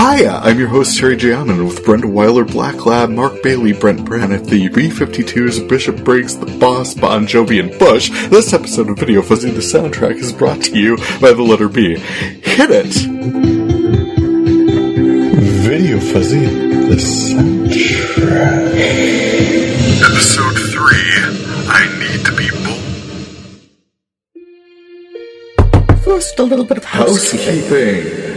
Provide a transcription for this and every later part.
Hiya, I'm your host Terry J. Aman with Brenda Weiler, Black Lab, Mark Bailey, Brent Brannett, the B-52s, Bishop Briggs, The Boss, Bon Jovi, and Bush. This episode of VideoFuzzy the Soundtrack is brought to you by the letter B. Hit it! VideoFuzzy the Soundtrack. Episode 3, I Need to Be Bold. First, a little bit of housekeeping.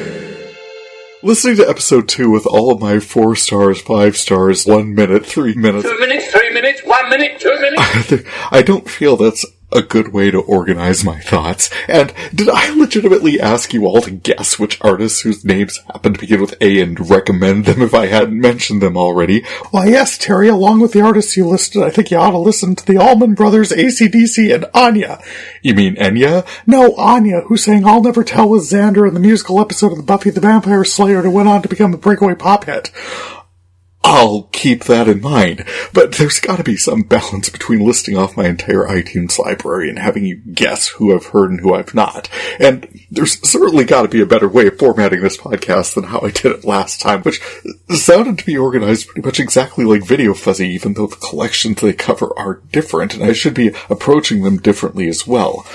Listening to episode 2 with all of my 4 stars, 5 stars, 1 minute, 3 minutes. 2 minutes, 3 minutes, 1 minute, 2 minutes. I don't feel that's a good way to organize my thoughts. And did I legitimately ask you all to guess which artists whose names happen to begin with A and recommend them if I hadn't mentioned them already? Why, yes, Terry, along with the artists you listed, I think you ought to listen to the Allman Brothers, AC/DC, and Anya. You mean Enya? No, Anya, who sang I'll Never Tell with Xander in the musical episode of the Buffy the Vampire Slayer and went on to become a breakaway pop hit. I'll keep that in mind, but there's gotta be some balance between listing off my entire iTunes library and having you guess who I've heard and who I've not. And there's certainly gotta be a better way of formatting this podcast than how I did it last time, which sounded to be organized pretty much exactly like VideoFuzzy, even though the collections they cover are different, and I should be approaching them differently as well.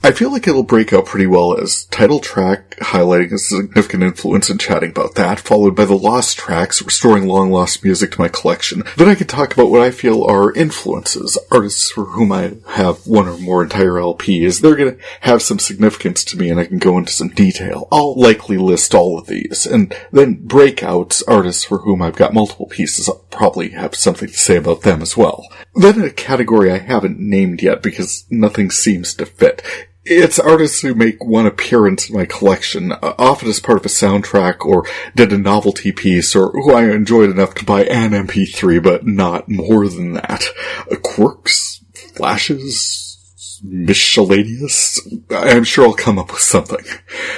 I feel like it'll break out pretty well as title track, highlighting a significant influence and chatting about that, followed by the lost tracks, restoring long-lost music to my collection. Then I can talk about what I feel are influences, artists for whom I have one or more entire LPs. They're going to have some significance to me and I can go into some detail. I'll likely list all of these, and then breakouts, artists for whom I've got multiple pieces. I'll probably have something to say about them as well. Then a category I haven't named yet because nothing seems to fit. It's artists who make one appearance in my collection, often as part of a soundtrack or did a novelty piece, or who I enjoyed enough to buy an MP3, but not more than that. Quirks, flashes, miscellaneous. I'm sure I'll come up with something.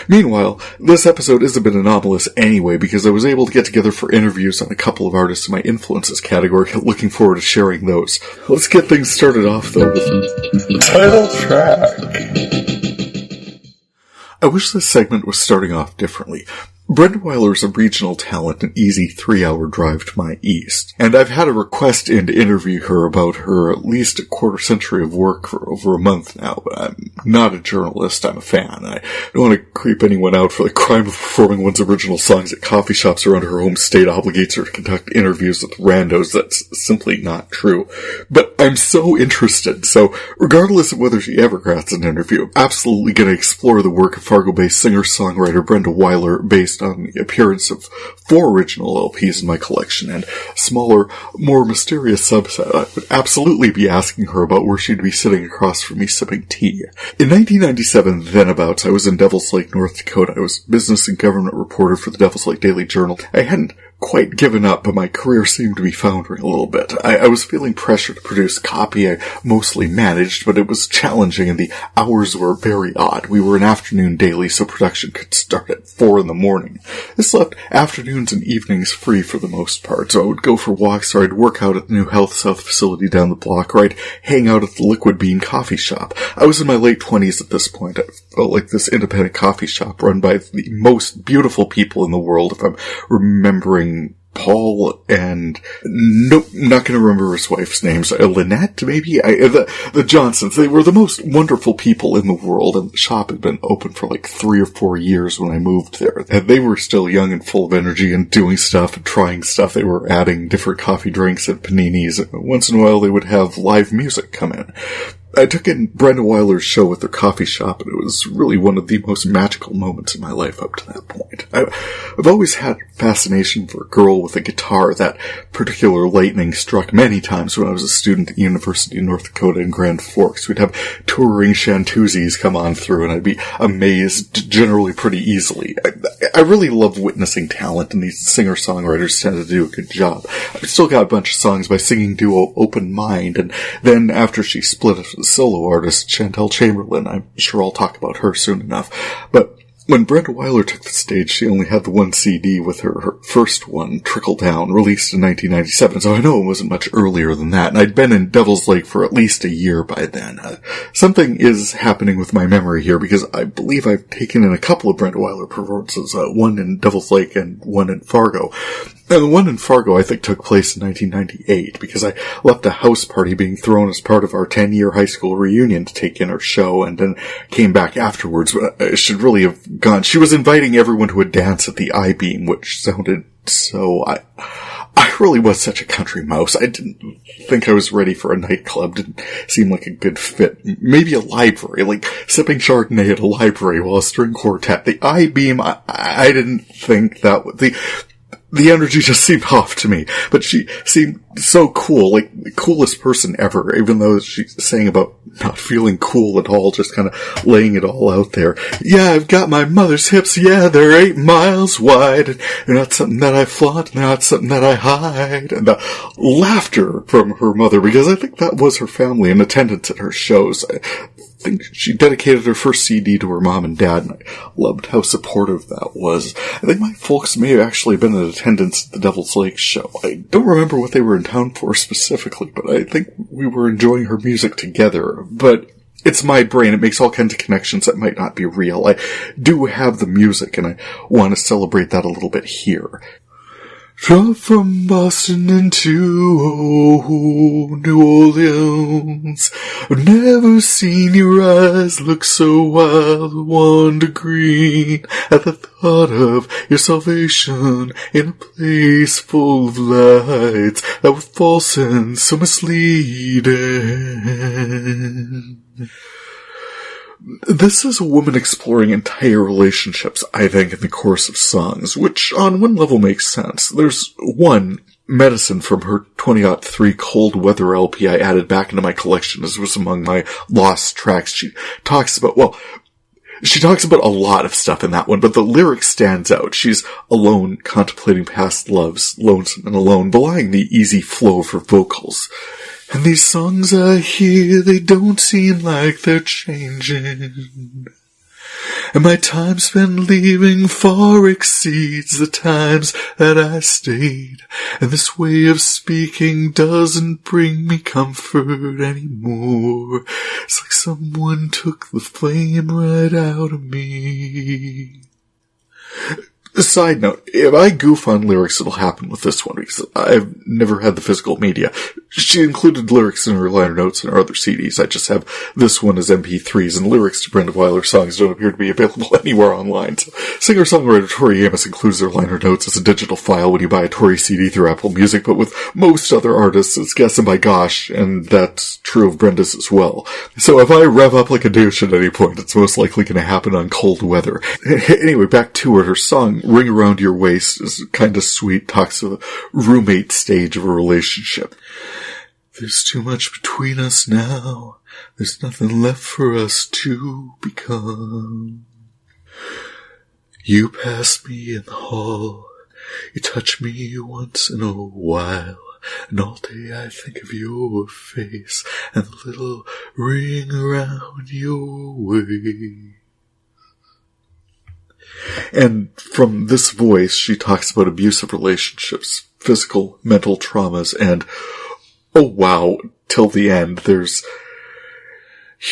Meanwhile, this episode is a bit anomalous anyway, because I was able to get together for interviews on a couple of artists in my influences category. Looking forward to sharing those. Let's get things started off, though, with title track. I wish this segment was starting off differently. Brenda Weiler is a regional talent, an easy 3-hour drive to my east, and I've had a request in to interview her about her at least a quarter century of work for over a month now, but I'm not a journalist, I'm a fan. I don't want to creep anyone out for the crime of performing one's original songs at coffee shops around her home state obligates her to conduct interviews with randos. That's simply not true. But I'm so interested, so regardless of whether she ever grants an interview, I'm absolutely going to explore the work of Fargo-based singer-songwriter Brenda Weiler based on the appearance of 4 original LPs in my collection and a smaller, more mysterious subset. I would absolutely be asking her about where she'd be sitting across from me sipping tea. In 1997, thenabouts, I was in Devils Lake, North Dakota. I was business and government reporter for the Devils Lake Daily Journal. I hadn't quite given up, but my career seemed to be foundering a little bit. I was feeling pressure to produce copy I mostly managed, but it was challenging and the hours were very odd. We were an afternoon daily, so production could start at 4 in the morning. This left afternoons and evenings free for the most part, so I would go for walks or I'd work out at the new Health South facility down the block, or I'd hang out at the Liquid Bean coffee shop. I was in my late 20s at this point. I felt like this independent coffee shop run by the most beautiful people in the world, if I'm remembering Paul and, nope, not going to remember his wife's names. Lynette, maybe? The Johnsons. They were the most wonderful people in the world, and the shop had been open for like 3 or 4 years when I moved there. And they were still young and full of energy and doing stuff and trying stuff. They were adding different coffee drinks and paninis. Once in a while they would have live music come in. I took in Brenda Weiler's show at their coffee shop, and it was really one of the most magical moments in my life up to that point. I've always had a fascination for a girl with a guitar. That particular lightning struck many times when I was a student at the University of North Dakota in Grand Forks. We'd have touring chantoozies come on through, and I'd be amazed generally pretty easily. I really love witnessing talent, and these singer-songwriters tend to do a good job. I've still got a bunch of songs by singing duo Open Mind, and then after she split solo artist Chantel Chamberlain. I'm sure I'll talk about her soon enough. But When Brenda Weiler took the stage, she only had the one CD with her first one, Trickle Down, released in 1997, so I know it wasn't much earlier than that, and I'd been in Devil's Lake for at least a year by then. Something is happening with my memory here, because I believe I've taken in a couple of Brenda Weiler performances, one in Devil's Lake and one in Fargo. And the one in Fargo, I think, took place in 1998, because I left a house party being thrown as part of our 10-year high school reunion to take in her show, and then came back afterwards. I should really have gone. She was inviting everyone to a dance at the I-Beam, which sounded so... I really was such a country mouse. I didn't think I was ready for a nightclub. Didn't seem like a good fit. Maybe a library, like sipping Chardonnay at a library while a string quartet. The I-Beam, I didn't think that would... The energy just seemed off to me, but she seemed so cool, like the coolest person ever, even though she sang about not feeling cool at all, just kind of laying it all out there. Yeah, I've got my mother's hips, yeah, they're 8 miles wide, and they're not something that I flaunt, they're not something that I hide. And the laughter from her mother, because I think that was her family in attendance at her shows. I think she dedicated her first CD to her mom and dad, and I loved how supportive that was. I think my folks may have actually been in attendance at the Devil's Lake show. I don't remember what they were in town for specifically, but I think we were enjoying her music together. But it's my brain. It makes all kinds of connections that might not be real. I do have the music, and I want to celebrate that a little bit here. Drove from Boston into New Orleans. I've never seen your eyes look so wild, wonder green at the thought of your salvation in a place full of lights that were false and so misleading. This is a woman exploring entire relationships, I think, in the course of songs, which on one level makes sense. There's one, Medicine, from her 2003 Cold Weather LP I added back into my collection. This was among my lost tracks. She talks about a lot of stuff in that one, but the lyric stands out. She's alone, contemplating past loves, lonesome and alone, belying the easy flow of her vocals. And these songs I hear, they don't seem like they're changing. And my time spent leaving far exceeds the times that I stayed. And this way of speaking doesn't bring me comfort anymore. It's like someone took the flame right out of me. A side note, if I goof on lyrics, it'll happen with this one, because I've never had the physical media. She included lyrics in her liner notes and her other CDs. I just have this one as MP3s, and lyrics to Brenda Weiler songs don't appear to be available anywhere online. So singer-songwriter Tori Amos includes their liner notes as a digital file when you buy a Tori CD through Apple Music, but with most other artists, it's guess and by gosh, and that's true of Brenda's as well. So if I rev up like a douche at any point, it's most likely going to happen on Cold Weather. Anyway, back to her song, Ring Around Your Waist, is kind of sweet, talks of the roommate stage of a relationship. There's too much between us now. There's nothing left for us to become. You pass me in the hall. You touch me once in a while. And all day I think of your face and the little ring around your waist. And from this voice, she talks about abusive relationships, physical, mental traumas, and, oh wow, till the end, there's,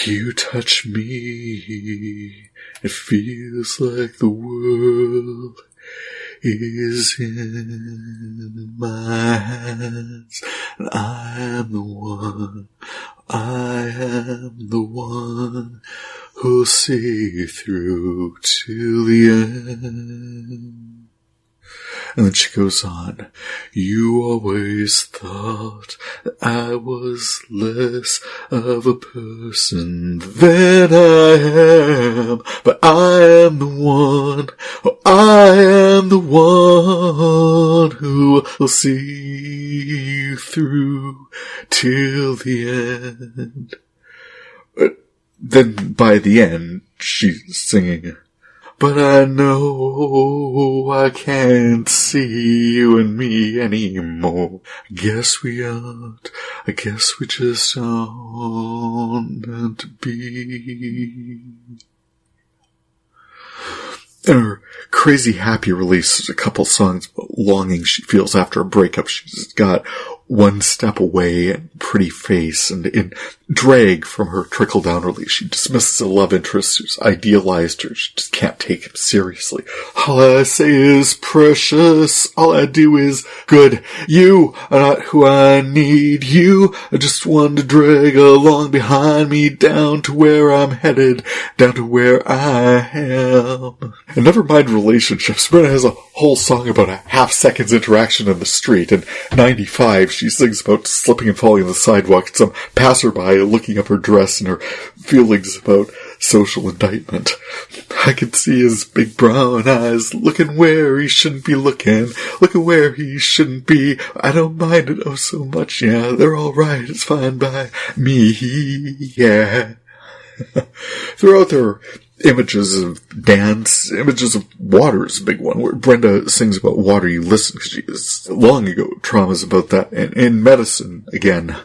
you touch me, it feels like the world is in my hands, and I am the one who'll see you through till the end. And then she goes on, you always thought that I was less of a person than I am, but I am the one, who will see you through till the end. But then by the end, she's singing, but I know I can't see you and me anymore. I guess we just aren't meant to be. In her Crazy Happy release, there's a couple songs about longing she feels after a breakup. She's got One Step Away and Pretty Face, and in Drag from her Trickle Down release, she dismisses a love interest who's idealized her. She just can't take him seriously. All I say is precious, all I do is good. You are not who I need. You are just one to drag along behind me down to where I'm headed, down to where I am. And never mind relationships, Brenna has a whole song about a half-second's interaction in the street. In 95, she sings about slipping and falling on the sidewalk and some passerby looking up her dress and her feelings about social indictment. I could see his big brown eyes looking where he shouldn't be looking where he shouldn't be. I don't mind it oh so much, yeah, they're alright, it's fine by me, yeah. Throughout their images of dance, images of water is a big one, where Brenda sings about water you listen, because she has long ago traumas about that. And in Medicine, again,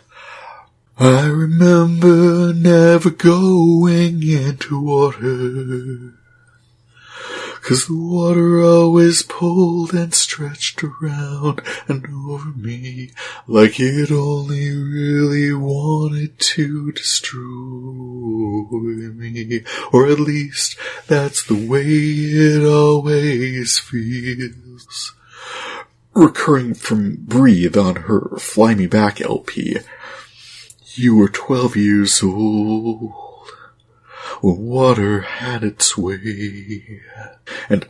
I remember never going into water, 'cause the water always pulled and stretched around and over me, like it only really wanted to destroy me. Or at least that's the way it always feels. Recurring from Breathe on her Fly Me Back LP, you were 12 years old when water had its way. And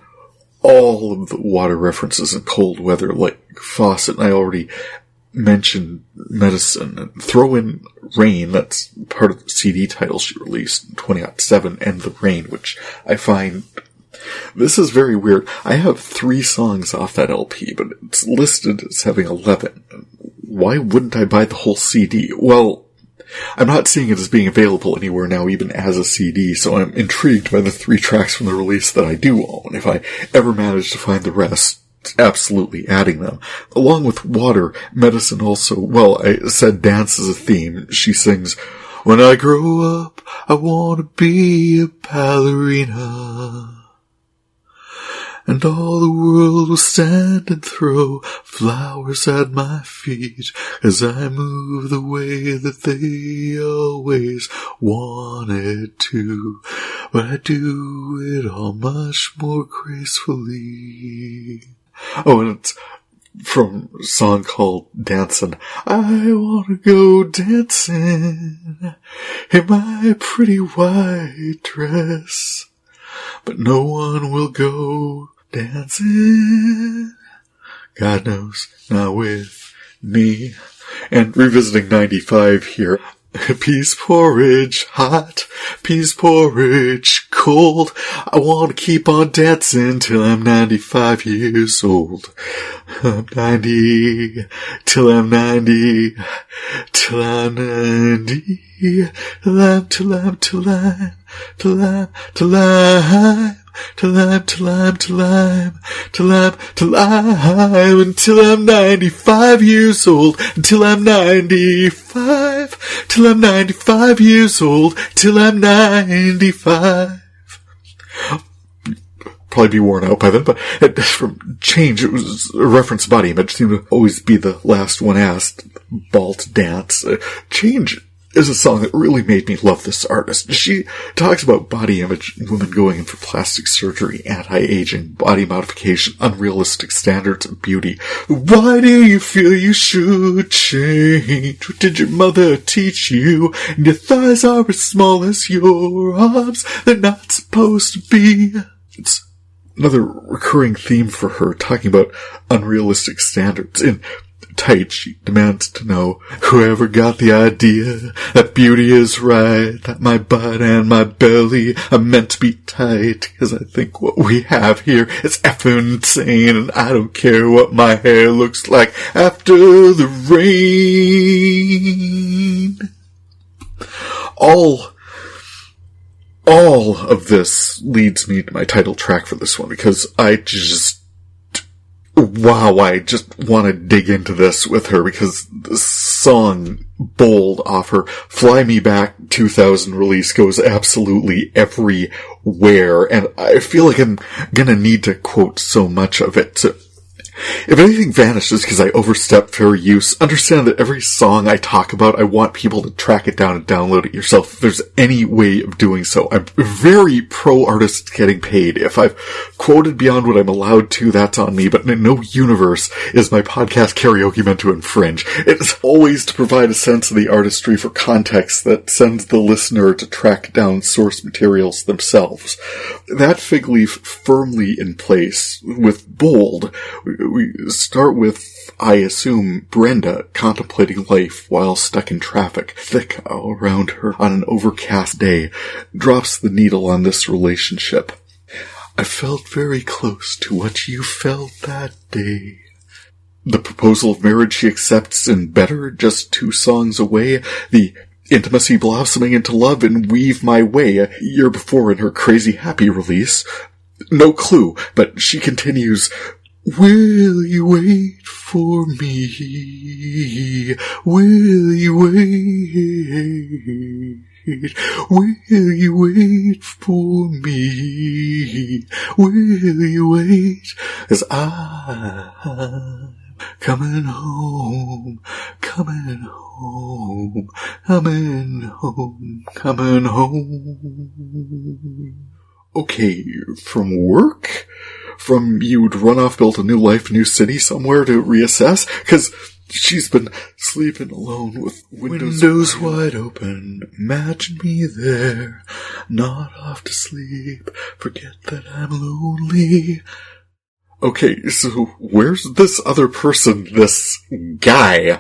all of the water references in Cold Weather, like Faucet, and I already mentioned Medicine, and throw in Rain, that's part of the CD title she released in 2007, and The Rain, which I find, this is very weird. I have 3 songs off that LP, but it's listed as having 11. Why wouldn't I buy the whole CD? Well, I'm not seeing it as being available anywhere now, even as a CD, so I'm intrigued by the 3 tracks from the release that I do own. If I ever manage to find the rest, absolutely adding them. Along with Water, Medicine also, well, I said dance is a theme. She sings, when I grow up, I want to be a ballerina, and all the world will stand and throw flowers at my feet as I move the way that they always wanted to. But I do it all much more gracefully. Oh, and it's from a song called Dancin'. I want to go dancing in my pretty white dress, but no one will go dancing, God knows, not with me. And revisiting 95 here, peas porridge hot, peas porridge cold, I want to keep on dancing till I'm 95 years old. I'm 90, till I'm 90, till I'm 90, till I'm, till I'm, till I'm, till I'm, till I'm, till I'm, till I'm, till I'm, till I'm, till I'm, until I'm 95 years old, until I'm 95, till I'm 95 years old, till I'm 95. Probably be worn out by then, but from Change, it was a reference body image, seemed to always be the last one asked. Ball to Dance. Change is a song that really made me love this artist. She talks about body image, women going in for plastic surgery, anti-aging, body modification, unrealistic standards of beauty. Why do you feel you should change? What did your mother teach you? And your thighs are as small as your arms. They're not supposed to be. It's another recurring theme for her, talking about unrealistic standards. In Tight, she demands to know, whoever got the idea that beauty is right, that my butt and my belly are meant to be tight, because I think what we have here is effing insane, and I don't care what my hair looks like after the rain. All of this leads me to my title track for this one, because I just want to dig into this with her, because this song, Bold, off her Fly Me Back 2000 release goes absolutely everywhere, and I feel like I'm gonna need to quote so much of it. So if anything vanishes because I overstep fair use, understand that every song I talk about, I want people to track it down and download it yourself if there's any way of doing so. I'm very pro-artists getting paid. If I've quoted beyond what I'm allowed to, that's on me, but in no universe is my podcast karaoke meant to infringe. It's always to provide a sense of the artistry for context that sends the listener to track down source materials themselves. That fig leaf firmly in place. With Bold, we start with, I assume, Brenda contemplating life while stuck in traffic. Thick all around her on an overcast day, drops the needle on this relationship. I felt very close to what you felt that day. The proposal of marriage she accepts in Better, just 2 songs away. The intimacy blossoming into love in Weave My Way, a year before in her Crazy Happy release. No clue, but she continues, will you wait for me? Will you wait? Will you wait for me? Will you wait? 'Cause I'm coming home, coming home, coming home, coming home. Okay, from work? From you'd run off, built a new life, new city somewhere to reassess? 'Cause she's been sleeping alone with windows wide open. Imagine me there, not off to sleep. Forget that I'm lonely. Okay, so where's this other person, this guy?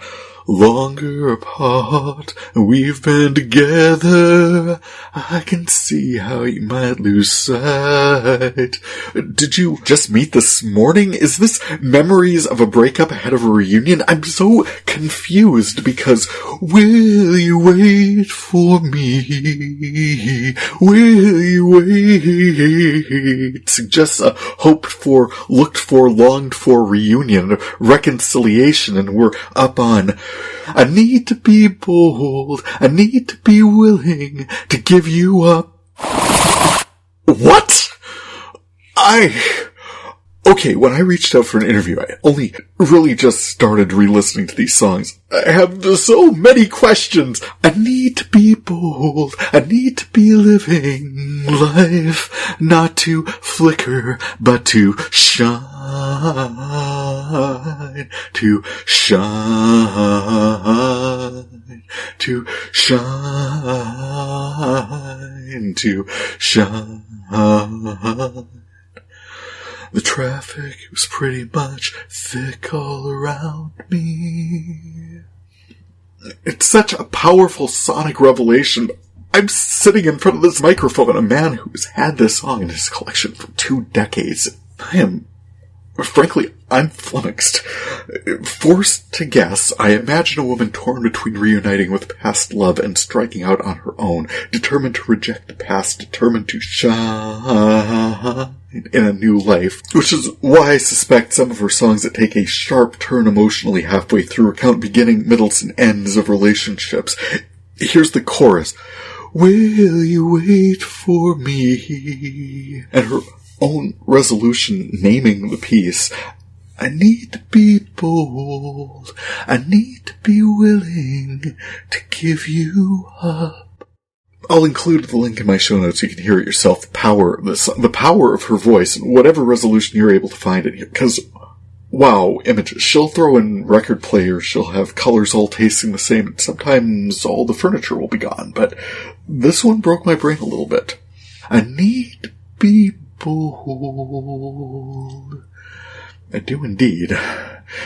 Longer apart, we've been together. I can see how you might lose sight. Did you just meet this morning? Is this memories of a breakup ahead of a reunion? I'm so confused because will you wait for me? Will you wait? Suggests a hoped for, looked for, longed for reunion, reconciliation, and we're up on I need to be bold. I need to be willing to give you up. What? Okay, when I reached out for an interview, I only really just started re-listening to these songs. I have so many questions. I need to be bold. I need to be living life, not to flicker, but to shine. To shine. To shine. To shine. The traffic was pretty much thick all around me. It's such a powerful sonic revelation. I'm sitting in front of this microphone, a man who has had this song in his collection for 2 decades. Frankly, I'm flummoxed. Forced to guess, I imagine a woman torn between reuniting with past love and striking out on her own, determined to reject the past, determined to shine in a new life, which is why I suspect some of her songs that take a sharp turn emotionally halfway through recount beginning, middles, and ends of relationships. Here's the chorus. Will you wait for me? And her own resolution naming the piece. I need to be bold. I need to be willing to give you up. I'll include the link in my show notes so you can hear it yourself. The power of this, the power of her voice, and whatever resolution you're able to find in here. Because, wow, images. She'll throw in record players, she'll have colors all tasting the same, and sometimes all the furniture will be gone. But this one broke my brain a little bit. I need to be bold. I do indeed.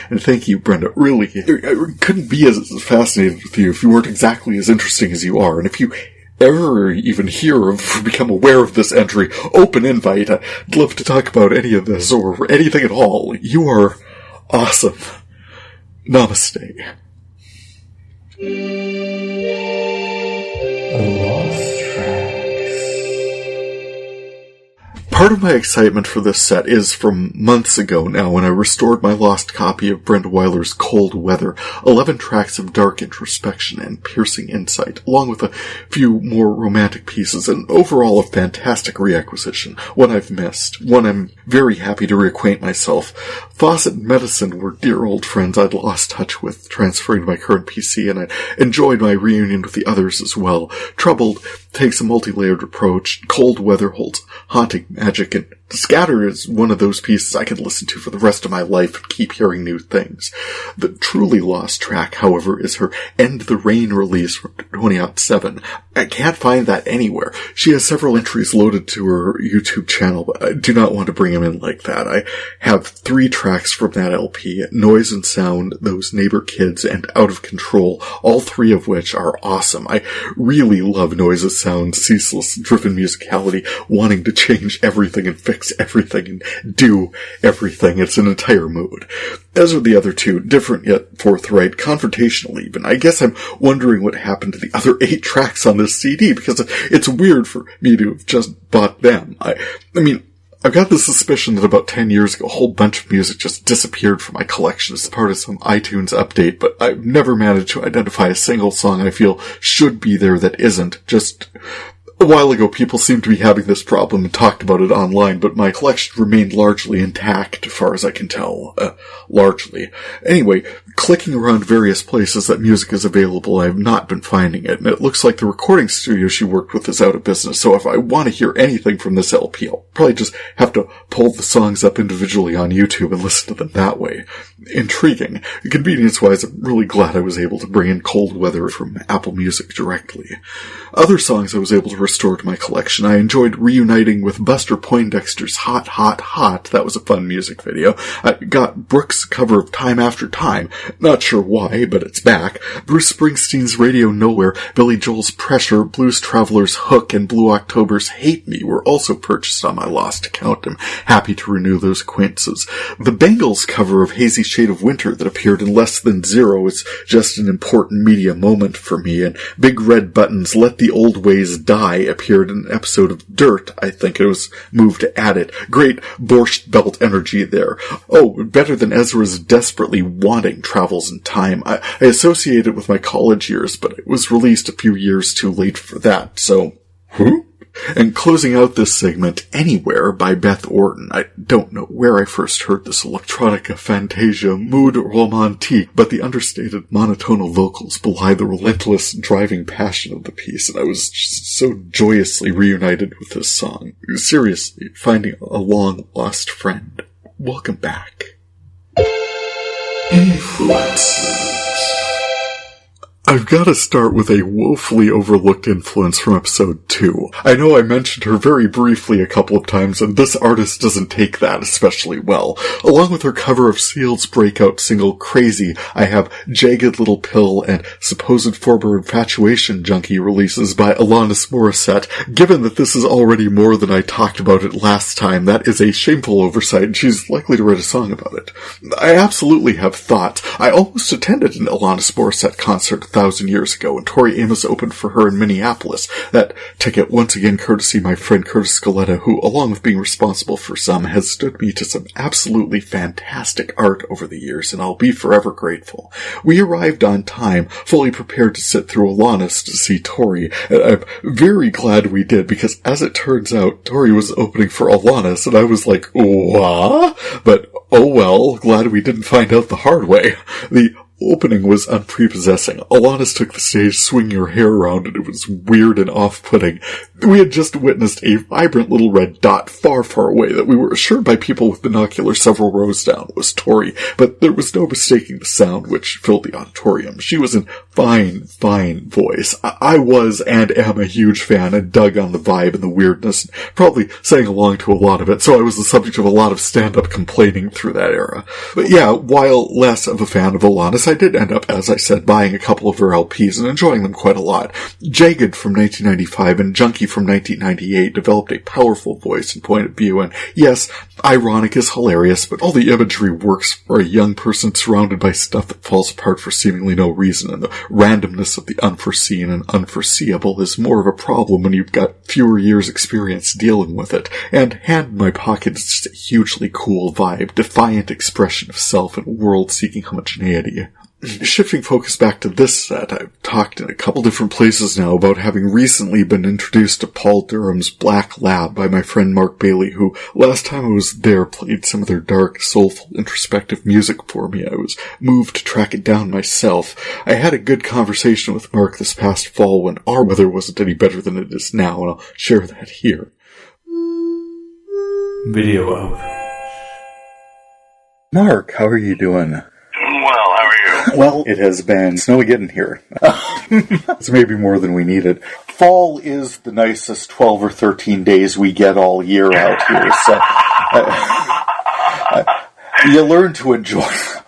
And thank you, Brenda. Really, I couldn't be as fascinated with you if you weren't exactly as interesting as you are. And if you ever even hear of, become aware of this entry, open invite. I'd love to talk about any of this or anything at all. You are awesome. Namaste. Part of my excitement for this set is from months ago now when I restored my lost copy of Brenda Weiler's Cold Weather, 11 tracks of dark introspection and piercing insight, along with a few more romantic pieces, and overall a fantastic reacquisition, one I've missed, one I'm very happy to reacquaint myself. Fawcett and Medicine were dear old friends I'd lost touch with, transferring to my current PC, and I enjoyed my reunion with the others as well. Troubled takes a multi-layered approach, Cold Weather holds haunting magic, and Scatter is one of those pieces I could listen to for the rest of my life and keep hearing new things. The truly lost track, however, is her End the Rain release from 2007. I can't find that anywhere. She has several entries loaded to her YouTube channel, but I do not want to bring them in like that. I have 3 tracks from that LP, Noise and Sound, Those Neighbor Kids, and Out of Control, all 3 of which are awesome. I really love Noise and Sound, ceaseless driven musicality, wanting to change everything and fix everything and do everything. It's an entire mood. As are the other 2, different yet forthright, confrontational even. I guess I'm wondering what happened to the other 8 tracks on this CD, because it's weird for me to have just bought them. I mean, I've got the suspicion that about 10 years ago, a whole bunch of music just disappeared from my collection as part of some iTunes update, but I've never managed to identify a single song I feel should be there that isn't. Just a while ago, people seemed to be having this problem and talked about it online, but my collection remained largely intact, as far as I can tell. Largely. Anyway, clicking around various places that music is available, I have not been finding it, and it looks like the recording studio she worked with is out of business, so if I want to hear anything from this LP, I'll probably just have to pull the songs up individually on YouTube and listen to them that way. Intriguing. Convenience-wise, I'm really glad I was able to bring in Cold Weather from Apple Music directly. Other songs I was able to restore to my collection. I enjoyed reuniting with Buster Poindexter's Hot, Hot, Hot. That was a fun music video. I got Brooke's cover of Time After Time. Not sure why, but it's back. Bruce Springsteen's Radio Nowhere, Billy Joel's Pressure, Blues Traveler's Hook, and Blue October's Hate Me were also purchased on my lost account. I'm happy to renew those acquaintances. The Bangles cover of Hazy Shade of Winter that appeared in Less Than Zero is just an important media moment for me, and Big Red Button's Let the Old Ways Die appeared in an episode of Dirt. I think it was moved to add it. Great Borscht Belt energy there. Oh, better than Ezra's Desperately Wanting Travels in Time. I associate it with my college years, but it was released a few years too late for that, so And closing out this segment, Anywhere by Beth Orton. I don't know where I first heard this electronica fantasia mood romantique, but the understated monotonal vocals belie the relentless driving passion of the piece, and I was just so joyously reunited with this song. Seriously, finding a long-lost friend. Welcome back. Influences. I've got to start with a woefully overlooked influence from episode 2. I know I mentioned her very briefly a couple of times, and this artist doesn't take that especially well. Along with her cover of Seal's breakout single Crazy, I have Jagged Little Pill and supposed former Infatuation Junkie releases by Alanis Morissette. Given that this is already more than I talked about it last time, that is a shameful oversight, and she's likely to write a song about it. I absolutely have thoughts. I almost attended an Alanis Morissette concert 1,000 years ago, and Tori Amos opened for her in Minneapolis. That ticket, once again courtesy my friend Curtis Scaletta, who, along with being responsible for some, has stood me to some absolutely fantastic art over the years, and I'll be forever grateful. We arrived on time, fully prepared to sit through Alanis to see Tori, and I'm very glad we did, because as it turns out, Tori was opening for Alanis, and I was like, what? But, oh well, glad we didn't find out the hard way. The opening was unprepossessing. Alanis took the stage swinging her hair around, and it was weird and off-putting. We had just witnessed a vibrant little red dot far, far away that we were assured by people with binoculars several rows down was Tori, but there was no mistaking the sound which filled the auditorium. She was in fine, fine voice. I was and am a huge fan and dug on the vibe and the weirdness, and probably sang along to a lot of it, so I was the subject of a lot of stand-up complaining through that era. But yeah, while less of a fan of Alanis, I did end up, as I said, buying a couple of her LPs and enjoying them quite a lot. Jagged from 1995 and Junkie from 1998 developed a powerful voice and point of view, and yes, ironic is hilarious, but all the imagery works for a young person surrounded by stuff that falls apart for seemingly no reason, and the randomness of the unforeseen and unforeseeable is more of a problem when you've got fewer years' experience dealing with it. And Hand in My Pocket is just a hugely cool vibe, defiant expression of self and world-seeking homogeneity. Shifting focus back to this set, I've talked in a couple different places now about having recently been introduced to Paul Durham's Black Lab by my friend Mark Bailey, who, last time I was there, played some of their dark, soulful, introspective music for me. I was moved to track it down myself. I had a good conversation with Mark this past fall when our weather wasn't any better than it is now, and I'll share that here. Video of. Mark, how are you doing? Well, how are you? Well, it has been snowy getting here. It's maybe more than we needed. Fall is the nicest 12 or 13 days we get all year out here, so you learn to enjoy them.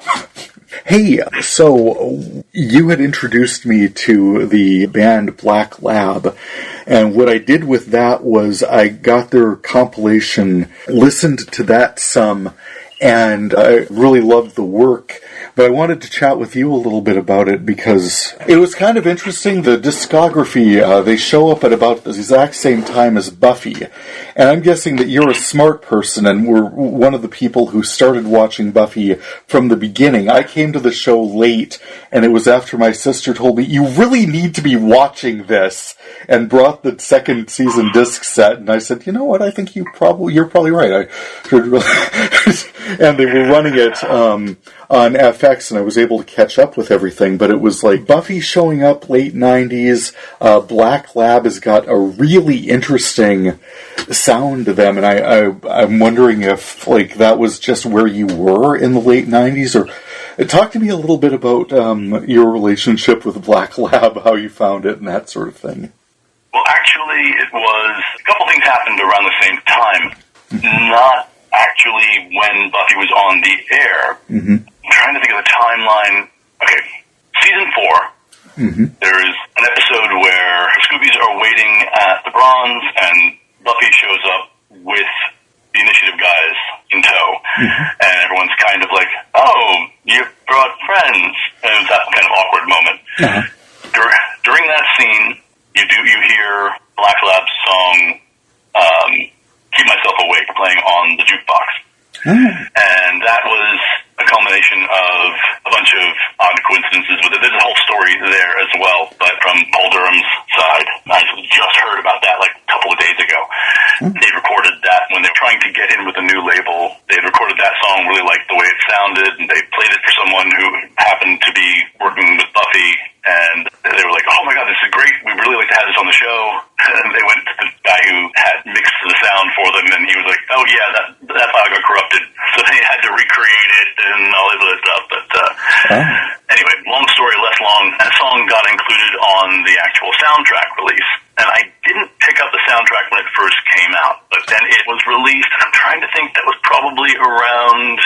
Hey, so you had introduced me to the band Black Lab, and what I did with that was I got their compilation, listened to that some, and I really loved the work. But I wanted to chat with you a little bit about it because it was kind of interesting. The discography, they show up at about the exact same time as Buffy. And I'm guessing that you're a smart person and were one of the people who started watching Buffy from the beginning. I came to the show late, and it was after my sister told me, you really need to be watching this, and brought the second season disc set. And I said, you know what, I think you're probably right. I should really and they were running it on FX, and I was able to catch up with everything, but it was like Buffy showing up late 90s, Black Lab has got a really interesting sound to them, and I'm wondering if, like, that was just where you were in the late 90s, or talk to me a little bit about your relationship with Black Lab, how you found it, and that sort of thing. Well, actually, it was, a couple things happened around the same time, not actually when Buffy was on the air. Mm-hmm. I'm trying to think of the timeline. Okay, season 4, there is an episode where Scoobies are waiting at the Bronze, and Buffy shows up with the Initiative guys in tow, and everyone's kind of like, oh, you brought friends, and it was that kind of awkward moment. During that scene, you hear Black Lab's song, Keep Myself Awake, playing on the jukebox. And that was a culmination of a bunch of odd coincidences with it. There's a whole story there as well, but from Paul Durham's side, I just heard about that like a couple of days ago. They recorded that when they were trying to get in with a new label. They recorded that song, really liked the way it sounded, and they played it for someone who happened to be working with Buffy, and they were like, oh my god, this is great, we'd really like to have this on the show. And they went to the guy who had mixed the sound for them, and he was like, oh yeah, that file got corrupted, so they had to recreate it and all this other stuff. But anyway, long story less long, that song got included on the actual soundtrack release, and I didn't pick up the soundtrack when it first came out, but then it was released, and I'm trying to think, that was probably around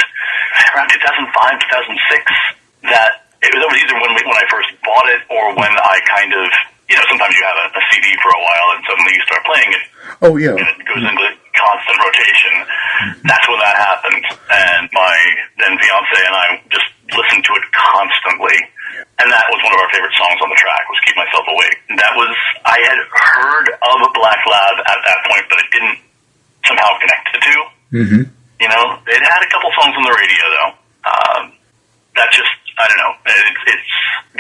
2005, 2006, that it was either when I first bought it, or when I kind of, sometimes you have a CD for a while and suddenly you start playing it. Oh, yeah. And it goes into constant rotation. That's when that happened. And my then fiance and I just listened to it constantly. And that was one of our favorite songs on the track, was Keep Myself Awake. I had heard of a Black Lab at that point, but it didn't somehow connect the two. It had a couple songs on the radio, though. That just, I don't know.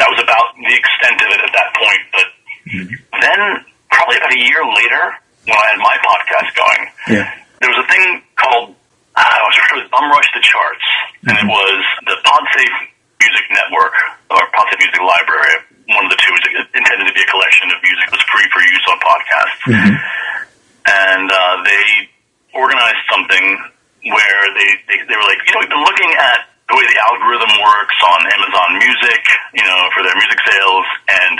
That was about the extent of it at that point. But then, probably about a year later, when I had my podcast going, there was a thing called, it was Bum Rush the Charts, and it was the PodSafe Music Network, or PodSafe Music Library, one of the two. It was intended to be a collection of music that was free for use on podcasts. And they organized something where they were like, we've been looking at the way the algorithm works on Amazon Music, for their music sales, and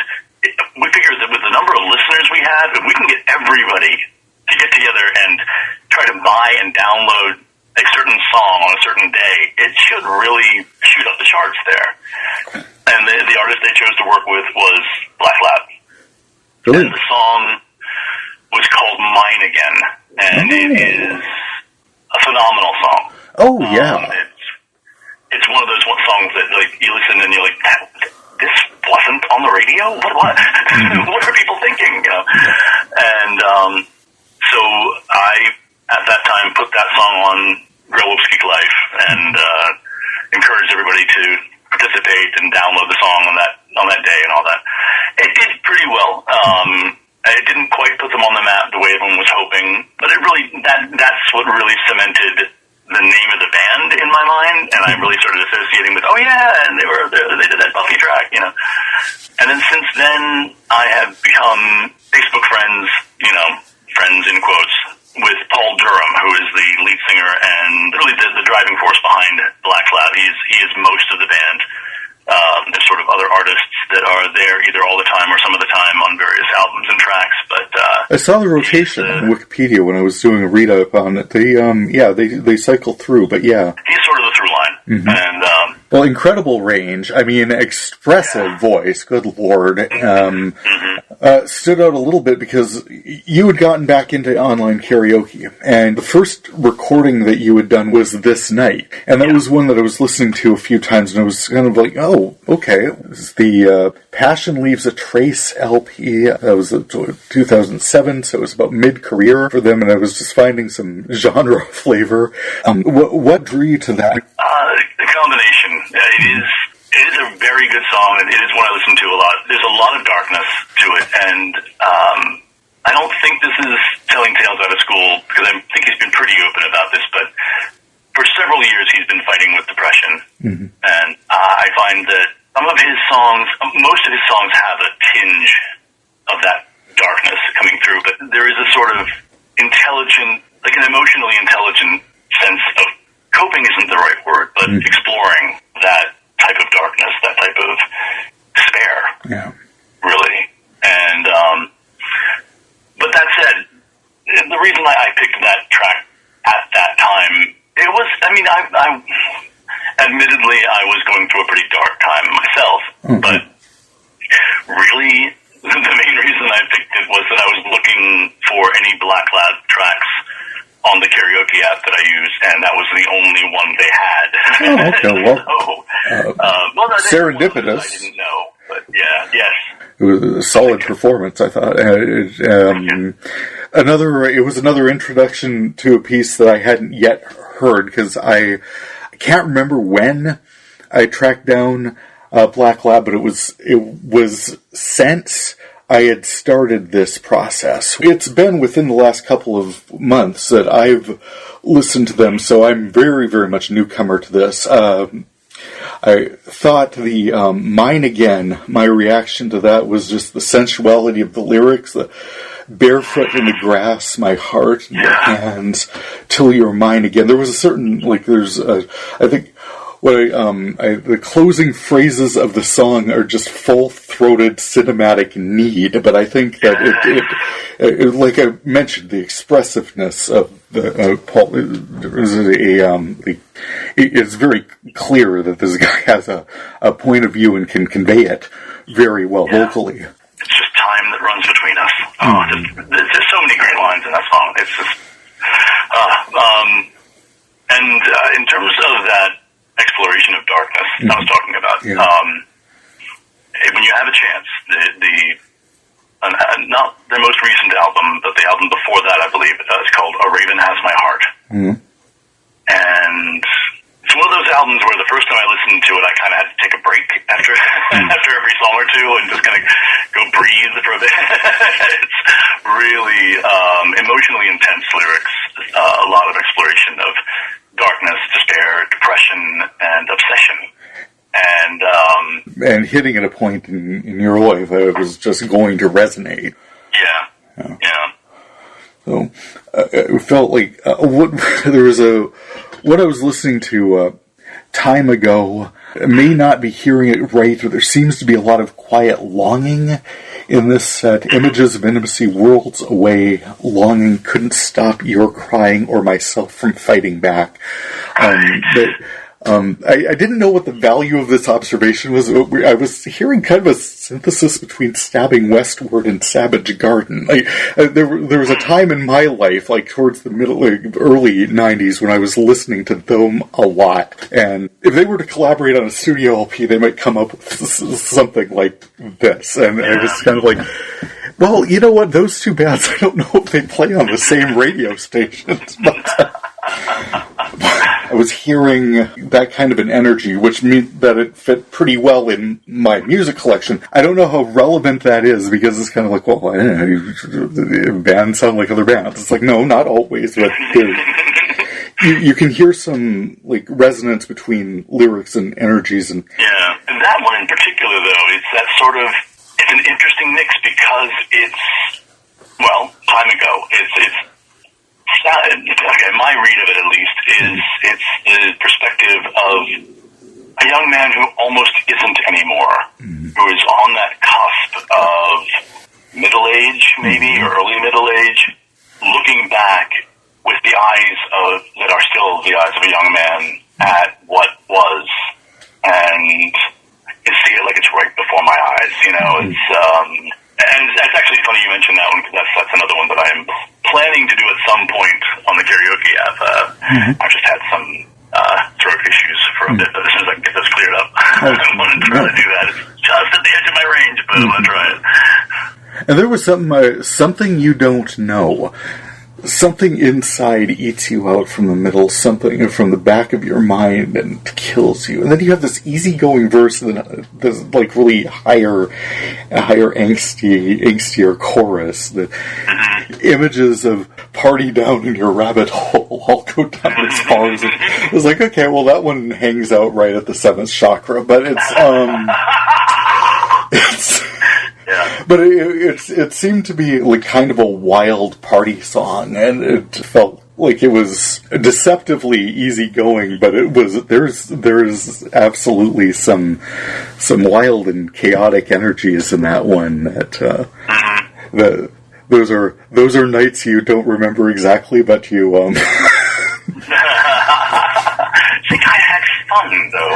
we figured that with the number of listeners we have, if we can get everybody to get together and try to buy and download a certain song on a certain day, it should really shoot up the charts there. And the artist they chose to work with was Black Lab. Really? And the song was called Mine Again, and it is a phenomenal song. Oh, yeah. It's one of those songs that, like, you listen and you're like, this wasn't on the radio? What? What are people thinking? You know? And so I, at that time, put that song on Grow Up Speak Life and encouraged everybody to participate and download the song on that day and all that. It did pretty well. It didn't quite put them on the map the way everyone was hoping, but it really that's what really cemented the name of the band in my mind, and I really started associating with, oh yeah, and they did that Buffy track, you know. And then since then, I have become Facebook friends, you know, friends in quotes, with Paul Durham, who is the lead singer and really the driving force behind Black Cloud. He is most of the band. There's sort of other artists that are there either all the time or some of the time on various albums and tracks, but I saw the rotation on Wikipedia when I was doing a read-up on it. They cycle through, but yeah. He's sort of the through line. Mm-hmm. And well, incredible range. I mean, expressive voice. Good Lord. Stood out a little bit because you had gotten back into online karaoke, and the first recording that you had done was This Night, and that was one that I was listening to a few times, and I was kind of like, oh, okay. It was the Passion Leaves a Trace LP. That was 2007, so it was about mid-career for them, and I was just finding some genre flavor. What drew you to that? The combination. It is a very good song, and it is one I listen to a lot. There's a lot of darkness to it, and I don't think this is telling tales out of school, because I think he's been pretty open about this, but for several years he's been fighting with depression, and I find that some of his songs, most of his songs have a tinge of that darkness coming through, but there is a sort of intelligent, like an emotionally intelligent sense of, coping isn't the right word, but exploring that type of darkness, that type of despair. Yeah. Really. And, but that said, the reason I picked that track at that time, it was, I mean, I admittedly, I was going through a pretty dark time myself, but really, the main reason I picked it was that I was looking for any Black Cloud tracks on the karaoke app that I used, and that was the only one they had. Oh, okay. Well, serendipitous. I didn't know, but yeah, yes. It was a solid performance, I thought. It was another introduction to a piece that I hadn't yet heard, because I can't remember when I tracked down Black Lab, but it was since I had started this process. It's been within the last couple of months that I've listened to them, so I'm very, very much newcomer to this. I thought the Mine Again, my reaction to that was just the sensuality of the lyrics, the barefoot in the grass, my heart in your hands, till you're mine again. There was a certain, I think, the closing phrases of the song are just full-throated cinematic need, but I think that it like I mentioned, the expressiveness of the Paul, it's very clear that this guy has a point of view and can convey it very well vocally. It's just time that runs between us. There's so many great lines in that song. It's just, and in terms of that exploration of darkness I was talking about. When you have a chance, not their most recent album, but the album before that, I believe, is called A Raven Has My Heart. And it's one of those albums where the first time I listened to it, I kind of had to take a break after every song or two and just kind of go breathe for a bit. It's really emotionally intense lyrics, a lot of exploration of darkness, despair, depression, and obsession. And hitting at a point in your life that it was just going to resonate. Yeah. So it felt like what I was listening to time ago. I may not be hearing it right, but there seems to be a lot of quiet longing in this set. Images of intimacy, worlds away, longing, couldn't stop your crying or myself from fighting back. I didn't know what the value of this observation was. I was hearing kind of a synthesis between Stabbing Westward and Savage Garden. There was a time in my life, like towards the early 90s, when I was listening to them a lot. And if they were to collaborate on a studio LP, they might come up with something like this. And I was kind of like, well, you know what? Those two bands, I don't know if they play on the same radio stations, but I was hearing that kind of an energy, which meant that it fit pretty well in my music collection. I don't know how relevant that is, because it's kind of like, well, I don't know, bands sound like other bands. It's like, no, not always, but you can hear some like resonance between lyrics and energies. And that one in particular, though, it's that sort of, it's an interesting mix because it's, well, time ago, okay, my read of it at least is it's the perspective of a young man who almost isn't anymore, who is on that cusp of middle age, maybe, or early middle age, looking back with the eyes that are still the eyes of a young man at what was, and can see it like it's right before my eyes, you know. And it's actually funny you mentioned that one, because that's another one that I'm planning to do at some point on the karaoke app. I've just had some throat issues for a bit, but as soon as I can get this cleared up, I'm going to try to do that. It's just at the edge of my range, but I'm going to try it. And there was something you don't know. Something inside eats you out from the middle, something from the back of your mind, and kills you. And then you have this easygoing verse, and this like really higher angstier chorus. The images of party down in your rabbit hole all go down as far as it was like, okay, well that one hangs out right at the 7th chakra, but But it seemed to be like kind of a wild party song, and it felt like it was deceptively easygoing. But there's absolutely some wild and chaotic energies in that one. That those are nights you don't remember exactly, but you I think I had fun though.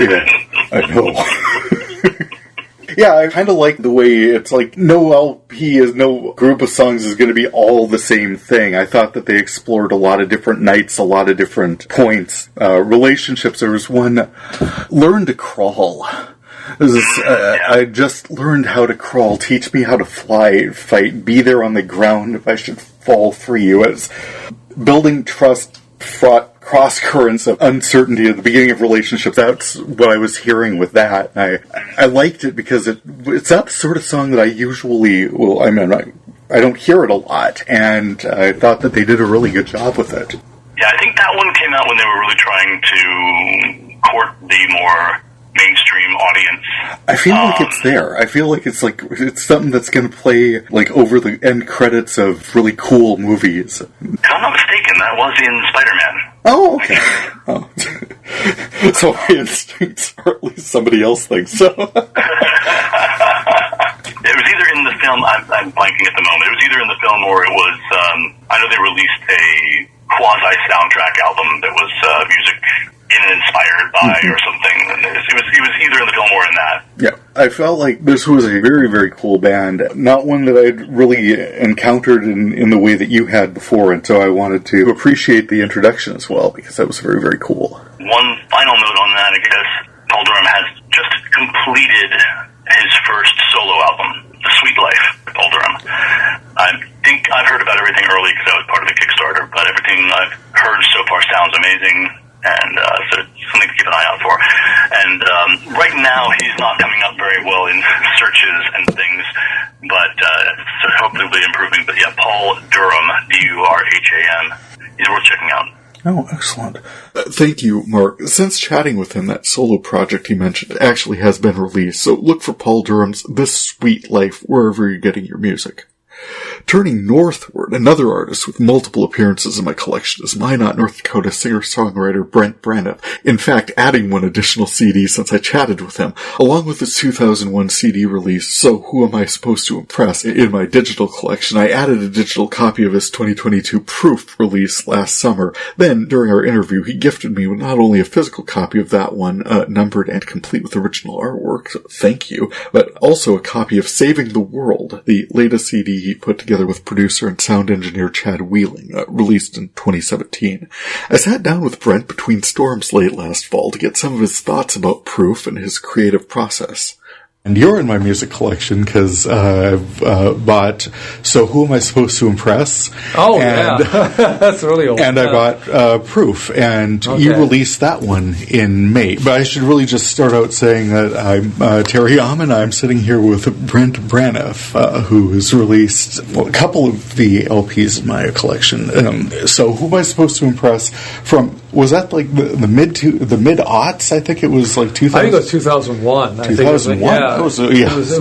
Yeah, I know. Yeah, I kind of like the way it's like no group of songs is going to be all the same thing. I thought that they explored a lot of different nights, a lot of different points, relationships. There was one, Learn to Crawl. I just learned how to crawl. Teach me how to fly, fight, be there on the ground if I should fall for you. As building trust, fraught cross currents of uncertainty at the beginning of relationships. That's what I was hearing with that. I liked it because it's not the sort of song that I usually I don't hear it a lot, and I thought that they did a really good job with it. Yeah, I think that one came out when they were really trying to court the more mainstream audience. I feel like it's there. I feel like it's something that's going to play like over the end credits of really cool movies. If I'm not mistaken, that was in Spider-Man. Oh, okay. So my instincts, or at least somebody else thinks so. It was either in the film, I'm blanking at the moment, it was either in the film or it was, I know they released a quasi-soundtrack album that was music in and inspired by or something. And it was either in the film or in that. Yeah, I felt like this was a very, very cool band. Not one that I'd really encountered in the way that you had before, and so I wanted to appreciate the introduction as well, because that was very, very cool. One final note on that, I guess, Paul Durham has just completed his first solo album, The Sweet Life, Paul Durham. I think I've heard about everything early because I was part of the Kickstarter, but everything I've heard so far sounds amazing. And so it's something to keep an eye out for. And right now, he's not coming up very well in searches and things, but so hopefully will be improving. But yeah, Paul Durham, Durham, he's worth checking out. Oh, excellent. Thank you, Mark. Since chatting with him, that solo project he mentioned actually has been released, so look for Paul Durham's This Sweet Life wherever you're getting your music. Turning northward, another artist with multiple appearances in my collection is Minot, North Dakota singer-songwriter Brent Braniff. In fact, adding one additional CD since I chatted with him, along with his 2001 CD release, So Who Am I Supposed to Impress? In my digital collection, I added a digital copy of his 2022 Proof release last summer. Then, during our interview, he gifted me with not only a physical copy of that one, numbered and complete with original artwork, so thank you, but also a copy of Saving the World, the latest CD he put together with producer and sound engineer Chad Wheeling, released in 2017. I sat down with Brent between storms late last fall to get some of his thoughts about Proof and his creative process. And you're in my music collection because I've bought So Who Am I Supposed to Impress? Oh, yeah. That's really old. And I bought Proof, and you released that one in May. But I should really just start out saying that I'm Terry Aman. I'm sitting here with Brent Braniff, who has released a couple of the LPs in my collection. So Who Am I Supposed to Impress? Was that like the mid-aughts? I think it was like 2000. I think it was 2001. 2001? It was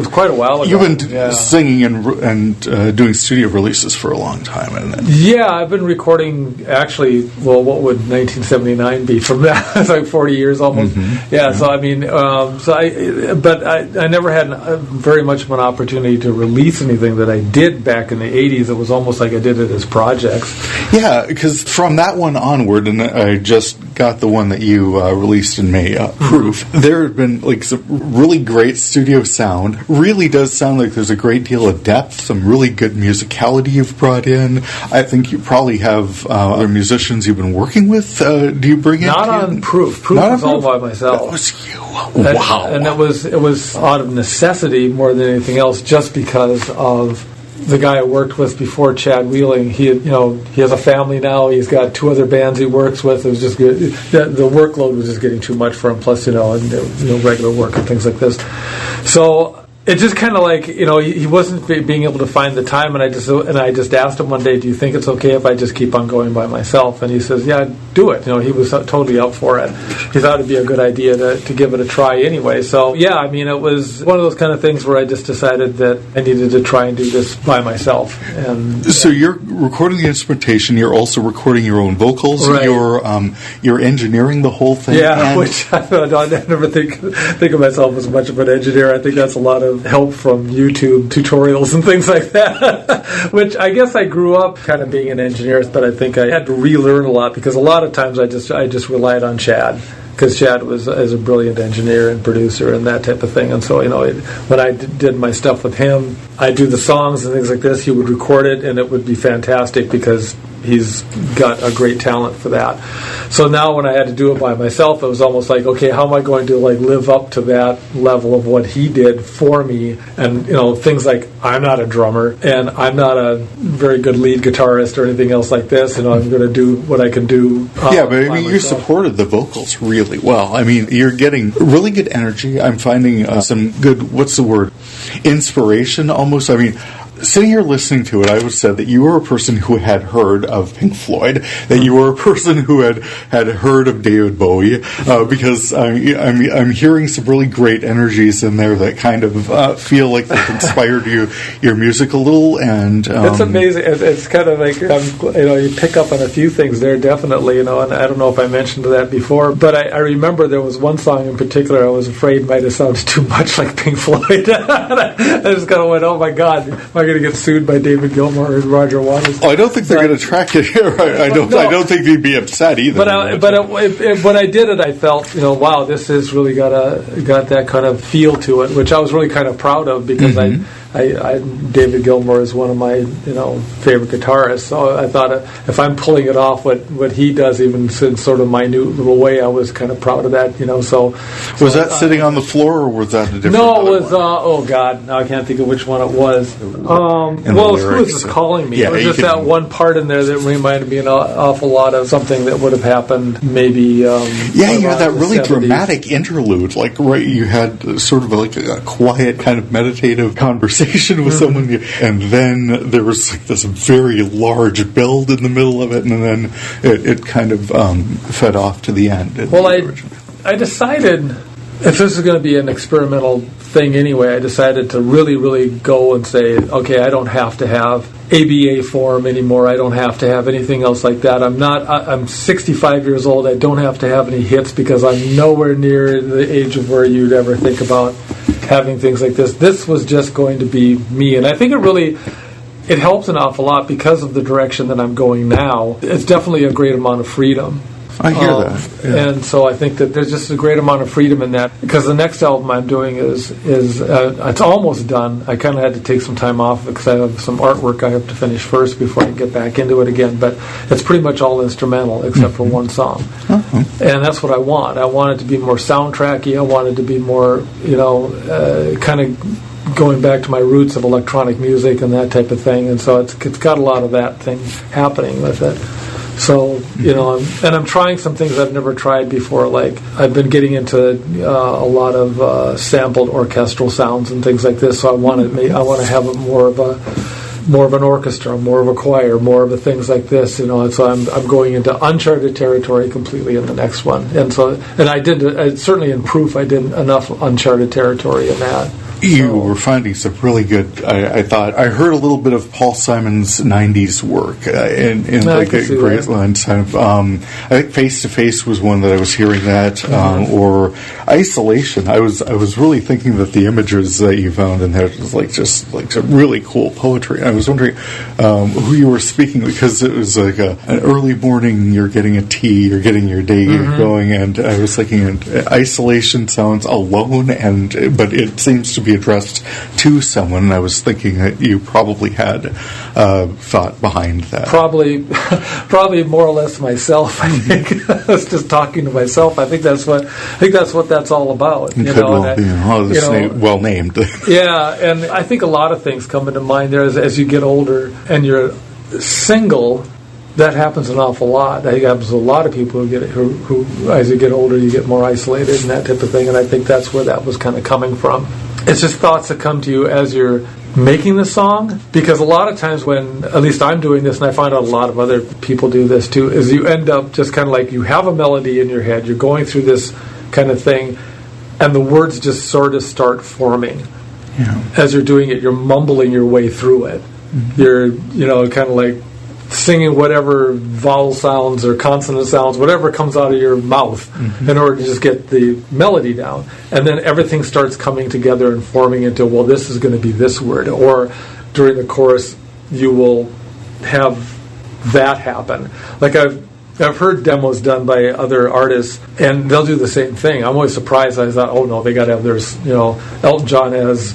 quite a while ago. You've been singing and doing studio releases for a long time. Yeah, I've been recording, actually, well, what would 1979 be from that? It's like 40 years almost. Mm-hmm. Yeah, so I mean, I never had very much of an opportunity to release anything that I did back in the 80s. It was almost like I did it as projects. Yeah, because from that one onward, and I just got the one that you released in May, Proof, there have been like some really great studio sound. Really does sound like there's a great deal of depth, some really good musicality you've brought in. I think you probably have other musicians you've been working with. Do you bring in? Not on Proof. Proof was all by myself. That was you. Wow. And it was out of necessity more than anything else, just because of the guy I worked with before, Chad Wheeling. He has a family now. He's got 2 other bands he works with. It was just good. The workload was just getting too much for him. Plus, regular work and things like this. So it just kind of like, he wasn't being able to find the time, and I just asked him one day, do you think it's okay if I just keep on going by myself? And he says, yeah, do it. He was totally up for it. He thought it'd be a good idea to give it a try anyway. So yeah, I mean, it was one of those kind of things where I just decided that I needed to try and do this by myself. And so you're recording the instrumentation. You're also recording your own vocals. Right. You're engineering the whole thing. Yeah, which I never think of myself as much of an engineer. I think that's a lot of help from YouTube tutorials and things like that, which I guess I grew up kind of being an engineer, but I think I had to relearn a lot, because a lot of times I just relied on Chad, because Chad was a brilliant engineer and producer and that type of thing. And so, when I did my stuff with him, I'd do the songs and things like this. He would record it, and it would be fantastic because he's got a great talent for that. So now when I had to do it by myself, it was almost like, okay, how am I going to live up to that level of what he did for me? And things like, I'm not a drummer and I'm not a very good lead guitarist or anything else like this. I'm going to do what I can do. Yeah, but I mean, you supported the vocals really well. I mean, you're getting really good energy. I'm finding some good, inspiration almost. I mean, sitting here listening to it, I would say that you were a person who had heard of Pink Floyd, that you were a person who had heard of David Bowie, because I'm hearing some really great energies in there that kind of feel like they've inspired your music a little. And it's amazing. It's kind of like you pick up on a few things there, definitely. And I don't know if I mentioned that before, but I remember there was one song in particular I was afraid might have sounded too much like Pink Floyd. I just kind of went, oh my God, am I going to get sued by David Gilmour or Roger Waters? Oh, I don't think they're going to track it here. I don't think they'd be upset either. But when I did it, I felt, wow, this has really got that kind of feel to it, which I was really kind of proud of, because David Gilmour is one of my favorite guitarists. So I thought if I'm pulling it off what he does, even in sort of minute little way, I was kind of proud of that. So was that sitting on the floor, or was that a different? No, it was. Oh God, now I can't think of which one it was. Who was just calling me? Yeah, it was just that one part in there that reminded me an awful lot of something that would have happened maybe. You had that really 70s. Dramatic interlude, you had sort of like a quiet kind of meditative conversation with someone, and then there was this very large build in the middle of it, and then it kind of fed off to the end. Well, I decided if this is going to be an experimental thing anyway, I decided to really, really go and say, okay, I don't have to have ABA form anymore. I don't have to have anything else like that. I'm 65 years old. I don't have to have any hits because I'm nowhere near the age of where you'd ever think about having things like this. This was just going to be me. And I think it helps an awful lot because of the direction that I'm going now. It's definitely a great amount of freedom. I hear that. Yeah. And so I think that there's just a great amount of freedom in that, because the next album I'm doing is it's almost done. I kind of had to take some time off because I have some artwork I have to finish first before I get back into it again, but it's pretty much all instrumental except for one song. And that's what I want. I want it to be more soundtracky. I want it to be more, kind of going back to my roots of electronic music and that type of thing, and so it's got a lot of that thing happening with it. So, I'm trying some things I've never tried before. Like, I've been getting into a lot of sampled orchestral sounds and things like this. So I want to have it more of an orchestra, more of a choir, more of a things like this. And so I'm going into uncharted territory completely in the next one. And I certainly in Proof I did enough uncharted territory in that. You were finding some really good. I thought I heard a little bit of Paul Simon's '90s work in like a great line. Kind of, I think Face to Face was one that I was hearing that, or Isolation. I was really thinking that the images that you found in there was just some really cool poetry. I was wondering who you were speaking, because it was like an early morning. You're getting a tea. You're getting your day going, and I was thinking Isolation sounds alone, but it seems to be addressed to someone, and I was thinking that you probably had thought behind that. Probably more or less myself. I think I was just talking to myself. I think that's what that's all about. Well named. Yeah, and I think a lot of things come into mind there as you get older and you're single. That happens an awful lot. I think it happens to a lot of people who as you get older, you get more isolated and that type of thing. And I think that's where that was kind of coming from. It's just thoughts that come to you as you're making the song, because a lot of times when, at least I'm doing this, and I find out a lot of other people do this too, is you end up just kind of like, you have a melody in your head, you're going through this kind of thing, and the words just sort of start forming. Yeah. As you're doing it, you're mumbling your way through it. You're, kind of like singing whatever vowel sounds or consonant sounds, whatever comes out of your mouth, in order to just get the melody down. And then everything starts coming together and forming into, well, this is going to be this word. Or during the chorus, you will have that happen. Like I've heard demos done by other artists, and they'll do the same thing. I'm always surprised. I thought, oh no, they got to have theirs. Elton John has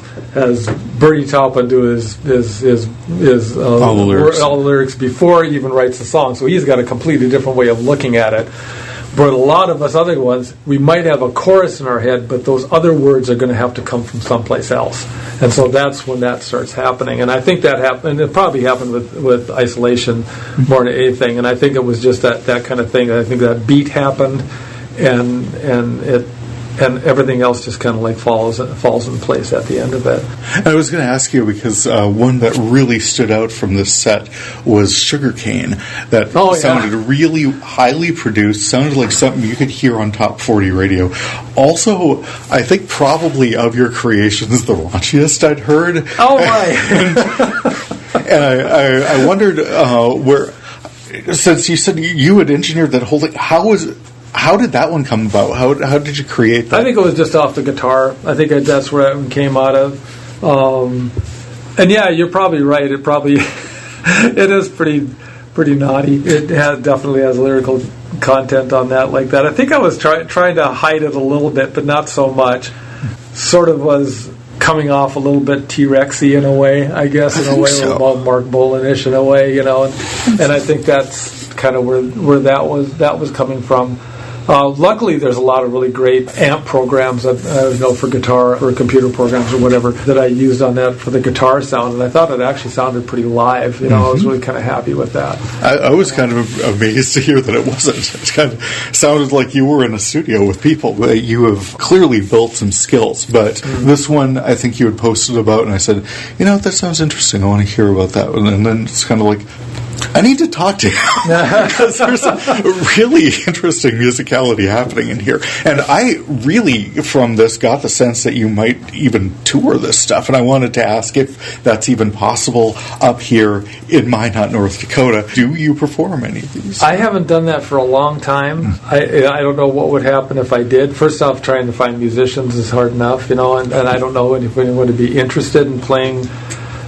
Bernie Taupin do his all the lyrics before he even writes the song. So he's got a completely different way of looking at it. But a lot of us other ones, we might have a chorus in our head, but those other words are going to have to come from someplace else. And so that's when that starts happening. And I think that happened, and it probably happened with Isolation more than anything. And I think it was just that kind of thing. I think that beat happened, and everything else just kind of like falls in place at the end of it. I was going to ask you, because one that really stood out from this set was Sugarcane. That sounded really highly produced, sounded like something you could hear on Top 40 radio. Also, I think probably of your creations, the raunchiest I'd heard. Oh, right. And I wondered where, since you said you had engineered that whole thing, how did that one come about? How did you create that? I think it was just off the guitar. I think that's where it came out of. And yeah, you're probably right. It probably it is pretty naughty. It definitely has lyrical content on that like that. I think I was trying to hide it a little bit, but not so much. Sort of was coming off a little bit T-Rexy in a way, I guess, in a way, so. About Mark Bolan-ish in a way, and I think that's kind of where that was coming from. Luckily, there's a lot of really great amp programs that for guitar or computer programs or whatever that I used on that for the guitar sound, and I thought it actually sounded pretty live. I was really kind of happy with that. I was kind of amazed to hear that it wasn't. It kind of sounded like you were in a studio with people. You have clearly built some skills, but this one I think you had posted about, and I said, that sounds interesting. I want to hear about that one. And then it's kind of like, I need to talk to you because there's a really interesting musicality happening in here. And I really, from this, got the sense that you might even tour this stuff. And I wanted to ask if that's even possible up here in Minot, North Dakota. Do you perform any of these? I haven't done that for a long time. I don't know what would happen if I did. First off, trying to find musicians is hard enough, and I don't know if anyone would be interested in playing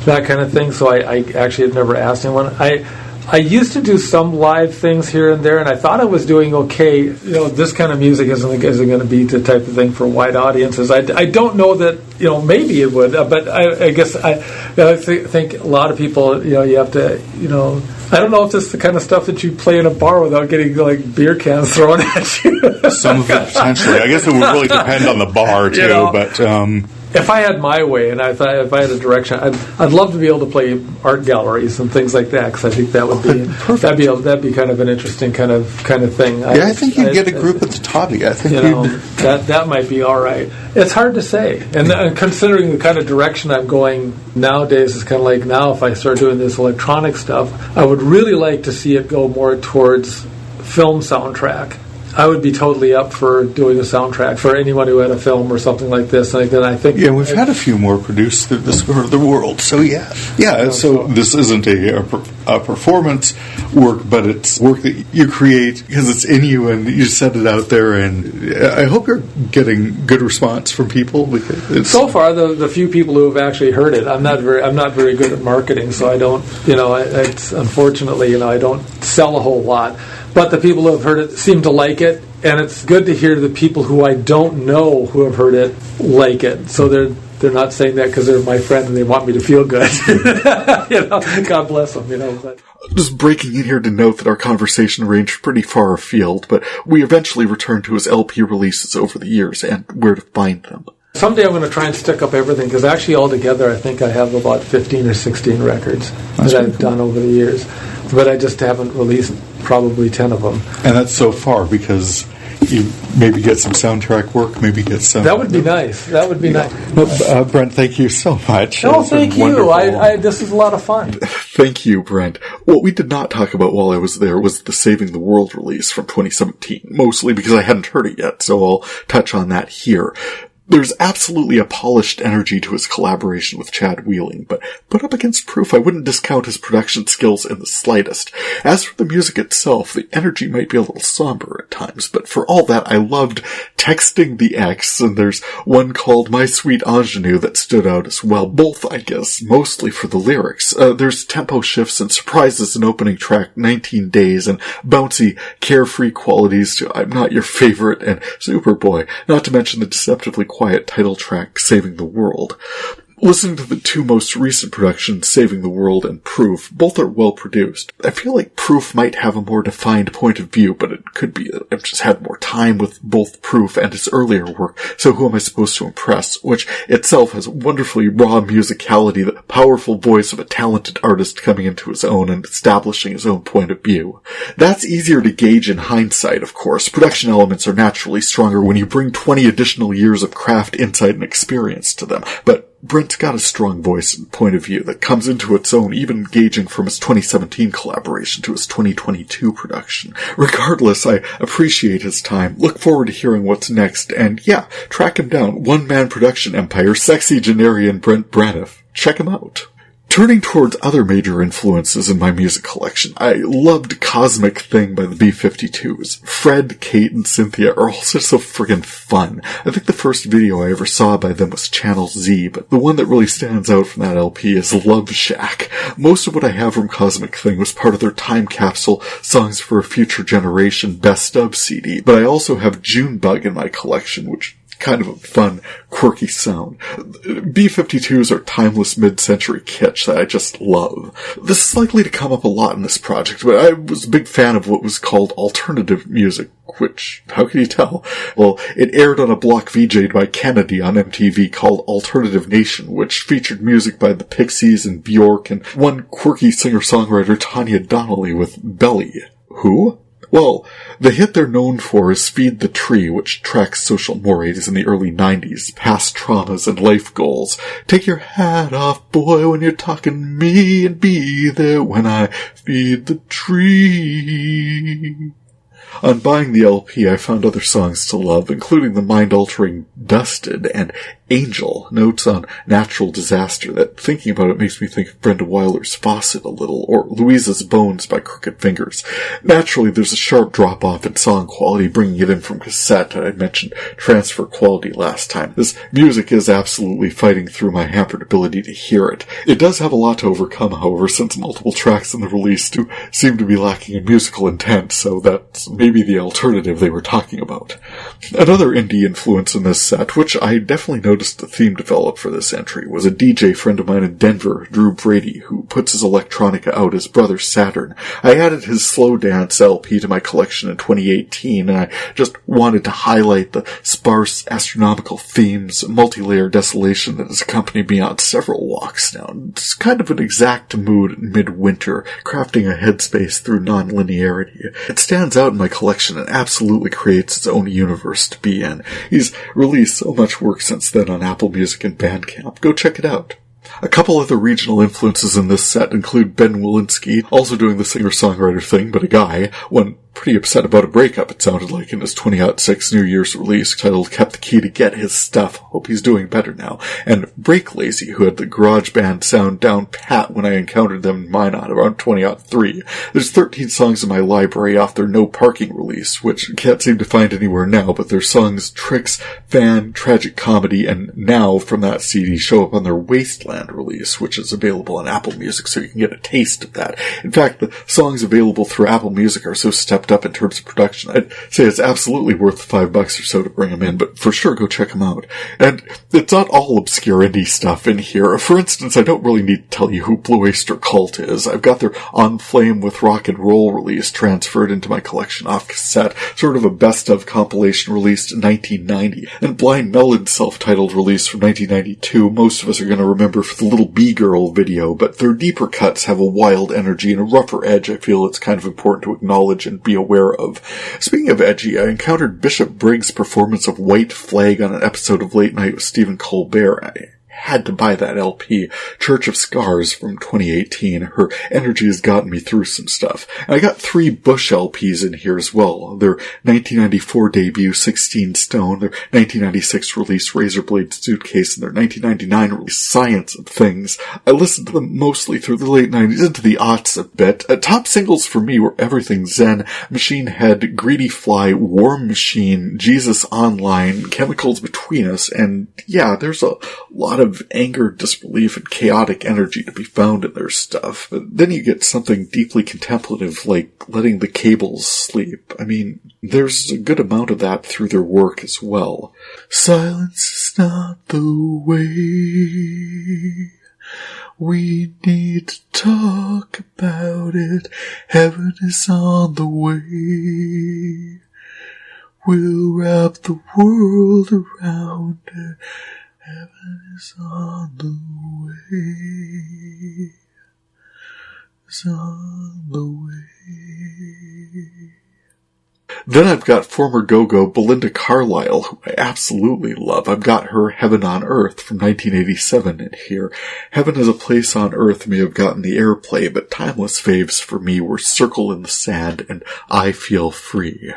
that kind of thing, so I actually have never asked anyone. I used to do some live things here and there, and I thought I was doing okay. This kind of music isn't going to be the type of thing for wide audiences. I don't know that, maybe it would, but I guess I think a lot of people, you have to, I don't know if this is the kind of stuff that you play in a bar without getting, beer cans thrown at you. Some of it, potentially. I guess it would really depend on the bar, too, but... If I had my way, and if I had a direction, I'd love to be able to play art galleries and things like that, because I think that would be perfect. That'd be kind of an interesting kind of thing. I think you'd get a group at the Toddy. I think that might be all right. It's hard to say, and considering the kind of direction I'm going nowadays, is kind of like now if I start doing this electronic stuff, I would really like to see it go more towards film soundtrack. I would be totally up for doing a soundtrack for anyone who had a film or something like this. And I think we've had a few more produced through this part of the world. So so this isn't a performance work, but it's work that you create because it's in you and you send it out there. And I hope you're getting good response from people. Because so far, the few people who have actually heard it, I'm not very good at marketing, so I don't. It's unfortunately, I don't sell a whole lot. But the people who have heard it seem to like it, and it's good to hear the people who I don't know who have heard it like it. So they're not saying that because they're my friend and they want me to feel good. God bless them. But. Just breaking in here to note that our conversation ranged pretty far afield, but we eventually returned to his LP releases over the years and where to find them. Someday I'm going to try and stick up everything, because actually altogether I think I have about 15 or 16 records that I've done over the years. But I just haven't released probably 10 of them. And that's so far, because you maybe get some soundtrack work, maybe get some... That would be nice. Well, Brent, thank you so much. No, thank you. This is a lot of fun. Thank you, Brent. What we did not talk about while I was there was the Saving the World release from 2017, mostly because I hadn't heard it yet, so I'll touch on that here. There's absolutely a polished energy to his collaboration with Chad Wheeling, but put up against Proof, I wouldn't discount his production skills in the slightest. As for the music itself, the energy might be a little somber at times, but for all that, I loved Texting the Ex, and there's one called My Sweet Ingenue that stood out as well, both, I guess, mostly for the lyrics. There's tempo shifts and surprises in opening track 19 Days, and bouncy, carefree qualities to I'm Not Your Favorite and Superboy, not to mention the deceptively quiet title track, Saving the World. Listening to the two most recent productions, Saving the World and Proof, both are well produced. I feel like Proof might have a more defined point of view, but it could be that I've just had more time with both Proof and his earlier work, so who am I supposed to impress? Which itself has wonderfully raw musicality, the powerful voice of a talented artist coming into his own and establishing his own point of view. That's easier to gauge in hindsight, of course. Production elements are naturally stronger when you bring 20 additional years of craft, insight, and experience to them, but Brent's got a strong voice and point of view that comes into its own, even gauging from his 2017 collaboration to his 2022 production. Regardless, I appreciate his time, look forward to hearing what's next, and track him down. One-man production empire, sexy Generian Brent Braniff. Check him out. Turning towards other major influences in my music collection, I loved Cosmic Thing by the B-52s. Fred, Kate, and Cynthia are all just so friggin' fun. I think the first video I ever saw by them was Channel Z, but the one that really stands out from that LP is Love Shack. Most of what I have from Cosmic Thing was part of their Time Capsule Songs for a Future Generation Best Of CD, but I also have Junebug in my collection, which kind of a fun, quirky sound. B-52s are timeless mid-century kitsch that I just love. This is likely to come up a lot in this project, but I was a big fan of what was called alternative music, which, how can you tell? Well, it aired on a block VJ'd by Kennedy on MTV called Alternative Nation, which featured music by the Pixies and Bjork and one quirky singer-songwriter Tanya Donnelly with Belly. Who? Well, the hit they're known for is Feed the Tree, which tracks social mores in the early 90s, past traumas and life goals. Take your hat off, boy, when you're talking to me, and be there when I feed the tree. On buying the LP, I found other songs to love, including the mind-altering Dusted and Angel, notes on natural disaster that, thinking about it, makes me think of Brenda Weiler's Faucet a little, or Louisa's Bones by Crooked Fingers. Naturally, there's a sharp drop-off in song quality, bringing it in from cassette, and I mentioned transfer quality last time. This music is absolutely fighting through my hampered ability to hear it. It does have a lot to overcome, however, since multiple tracks in the release do seem to be lacking in musical intent, so that's maybe the alternative they were talking about. Another indie influence in this set, which I definitely noticed the theme develop for this entry, was a DJ friend of mine in Denver, Drew Brady, who puts his electronica out as Brother Saturn. I added his Slow Dance LP to my collection in 2018, and I just wanted to highlight the sparse astronomical themes, multi-layer desolation that has accompanied me on several walks now. It's kind of an exact mood in midwinter, crafting a headspace through non-linearity. It stands out in my collection and absolutely creates its own universe to be in. He's released so much work since then on Apple Music and Bandcamp. Go check it out. A couple other regional influences in this set include Ben Walensky, also doing the singer-songwriter thing, but a guy, one pretty upset about a breakup, it sounded like, in his 2006 New Year's release titled Kept the Key to Get His Stuff. Hope he's doing better now. And Break Lazy, who had the garage band sound down pat when I encountered them in Minot around 2003. There's 13 songs in my library off their No Parking release, which I can't seem to find anywhere now, but their songs Tricks, Fan, Tragic Comedy, and Now from that CD show up on their Wasteland release, which is available on Apple Music, so you can get a taste of that. In fact, the songs available through Apple Music are so stepped up in terms of production, I'd say it's absolutely worth $5 or so to bring them in, but for sure go check them out. And it's not all obscure indie stuff in here. For instance, I don't really need to tell you who Blue Oyster Cult is. I've got their On Flame with Rock and Roll release transferred into my collection off cassette, sort of a best-of compilation released in 1990, and Blind Melon's self-titled release from 1992, most of us are going to remember for the Little B-Girl video, but their deeper cuts have a wild energy and a rougher edge I feel it's kind of important to acknowledge and be aware of. Speaking of edgy, I encountered Bishop Briggs' performance of White Flag on an episode of Late Night with Stephen Colbert. I had to buy that LP, Church of Scars from 2018. Her energy has gotten me through some stuff. And I got 3 Bush LPs in here as well. Their 1994 debut, 16 Stone, their 1996 release, Razorblade Suitcase, and their 1999 release, Science of Things. I listened to them mostly through the late 90s into the aughts a bit. Top singles for me were Everything Zen, Machine Head, Greedy Fly, Warm Machine, Jesus Online, Chemicals Between Us, and yeah, there's a lot of anger, disbelief, and chaotic energy to be found in their stuff. But then you get something deeply contemplative like Letting the Cables Sleep. I mean, there's a good amount of that through their work as well. Silence is not the way. We need to talk about it. Heaven is on the way. We'll wrap the world around it. Heaven is on the way. It's on the way. Then I've got former Go-Go Belinda Carlisle, who I absolutely love. I've got her Heaven on Earth from 1987 in here. Heaven is a Place on Earth may have gotten the airplay, but timeless faves for me were Circle in the Sand and I Feel Free.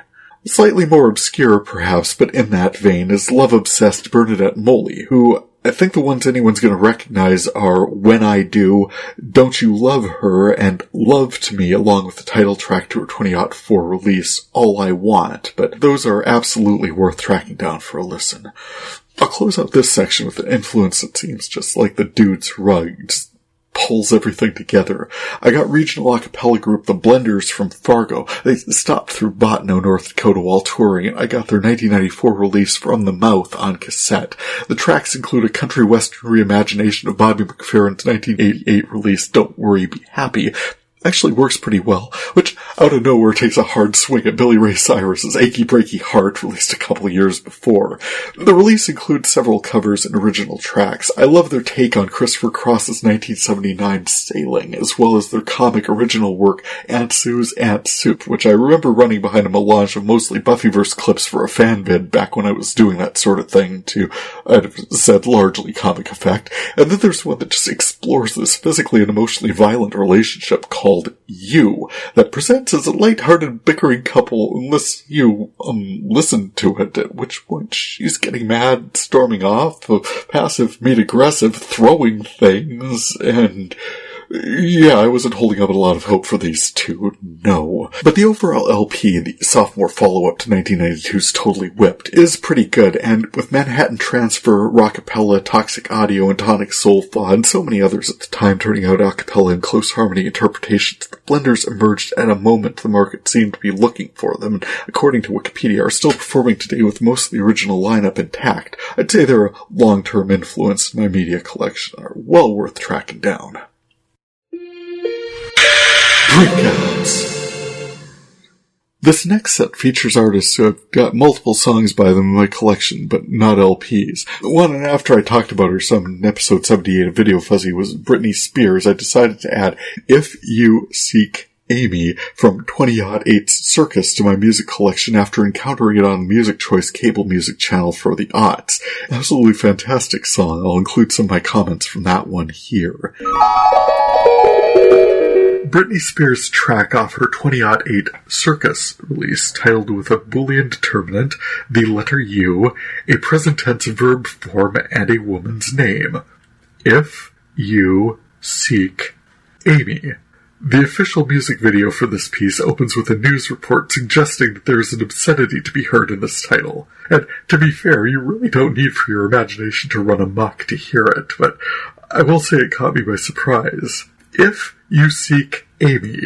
Slightly more obscure, perhaps, but in that vein is love-obsessed Bernadette Moley, who I think the ones anyone's going to recognize are When I Do, Don't You Love Her, and Love to Me, along with the title track to her 2004 release, All I Want, but those are absolutely worth tracking down for a listen. I'll close out this section with an influence that seems just like the dude's rug, just pulls everything together. I got regional a cappella group The Blenders from Fargo. They stopped through Botno, North Dakota while touring, and I got their 1994 release From the Mouth on cassette. The tracks include a country western reimagination of Bobby McFerrin's 1988 release Don't Worry, Be Happy, actually works pretty well, which out of nowhere takes a hard swing at Billy Ray Cyrus's Achy Breaky Heart, released a couple of years before. The release includes several covers and original tracks. I love their take on Christopher Cross's 1979 Sailing, as well as their comic original work, Aunt Sue's Ant Soup, which I remember running behind a melange of mostly Buffyverse clips for a fan vid back when I was doing that sort of thing to, I'd have said, largely comic effect. And then there's one that just explores this physically and emotionally violent relationship called You, that presents as a light-hearted bickering couple unless you, listen to it, at which point she's getting mad, storming off, passive meet aggressive, throwing things, and yeah, I wasn't holding out a lot of hope for these two, no. But the overall LP, the sophomore follow-up to 1992's Totally Whipped, is pretty good, and with Manhattan Transfer, Rockapella, Toxic Audio, and Tonic Soulfa, and so many others at the time turning out a cappella and close harmony interpretations, the blenders emerged at a moment the market seemed to be looking for them, and according to Wikipedia, are still performing today with most of the original lineup intact. I'd say they're a long-term influence in my media collection and are well worth tracking down. Breakouts. This next set features artists who have got multiple songs by them in my collection, but not LPs. The one and after I talked about her some in episode 78 of VideoFuzzy was Britney Spears. I decided to add If You Seek Amy from 2008's Circus to my music collection after encountering it on the Music Choice cable music channel for the aughts. Absolutely fantastic song. I'll include some of my comments from that one here. Britney Spears' track off her 2008 Circus release, titled with a Boolean determinant, the letter U, a present tense verb form, and a woman's name. If You Seek Amy. The official music video for this piece opens with a news report suggesting that there is an obscenity to be heard in this title. And to be fair, you really don't need for your imagination to run amok to hear it, but I will say it caught me by surprise. If You Seek Amy.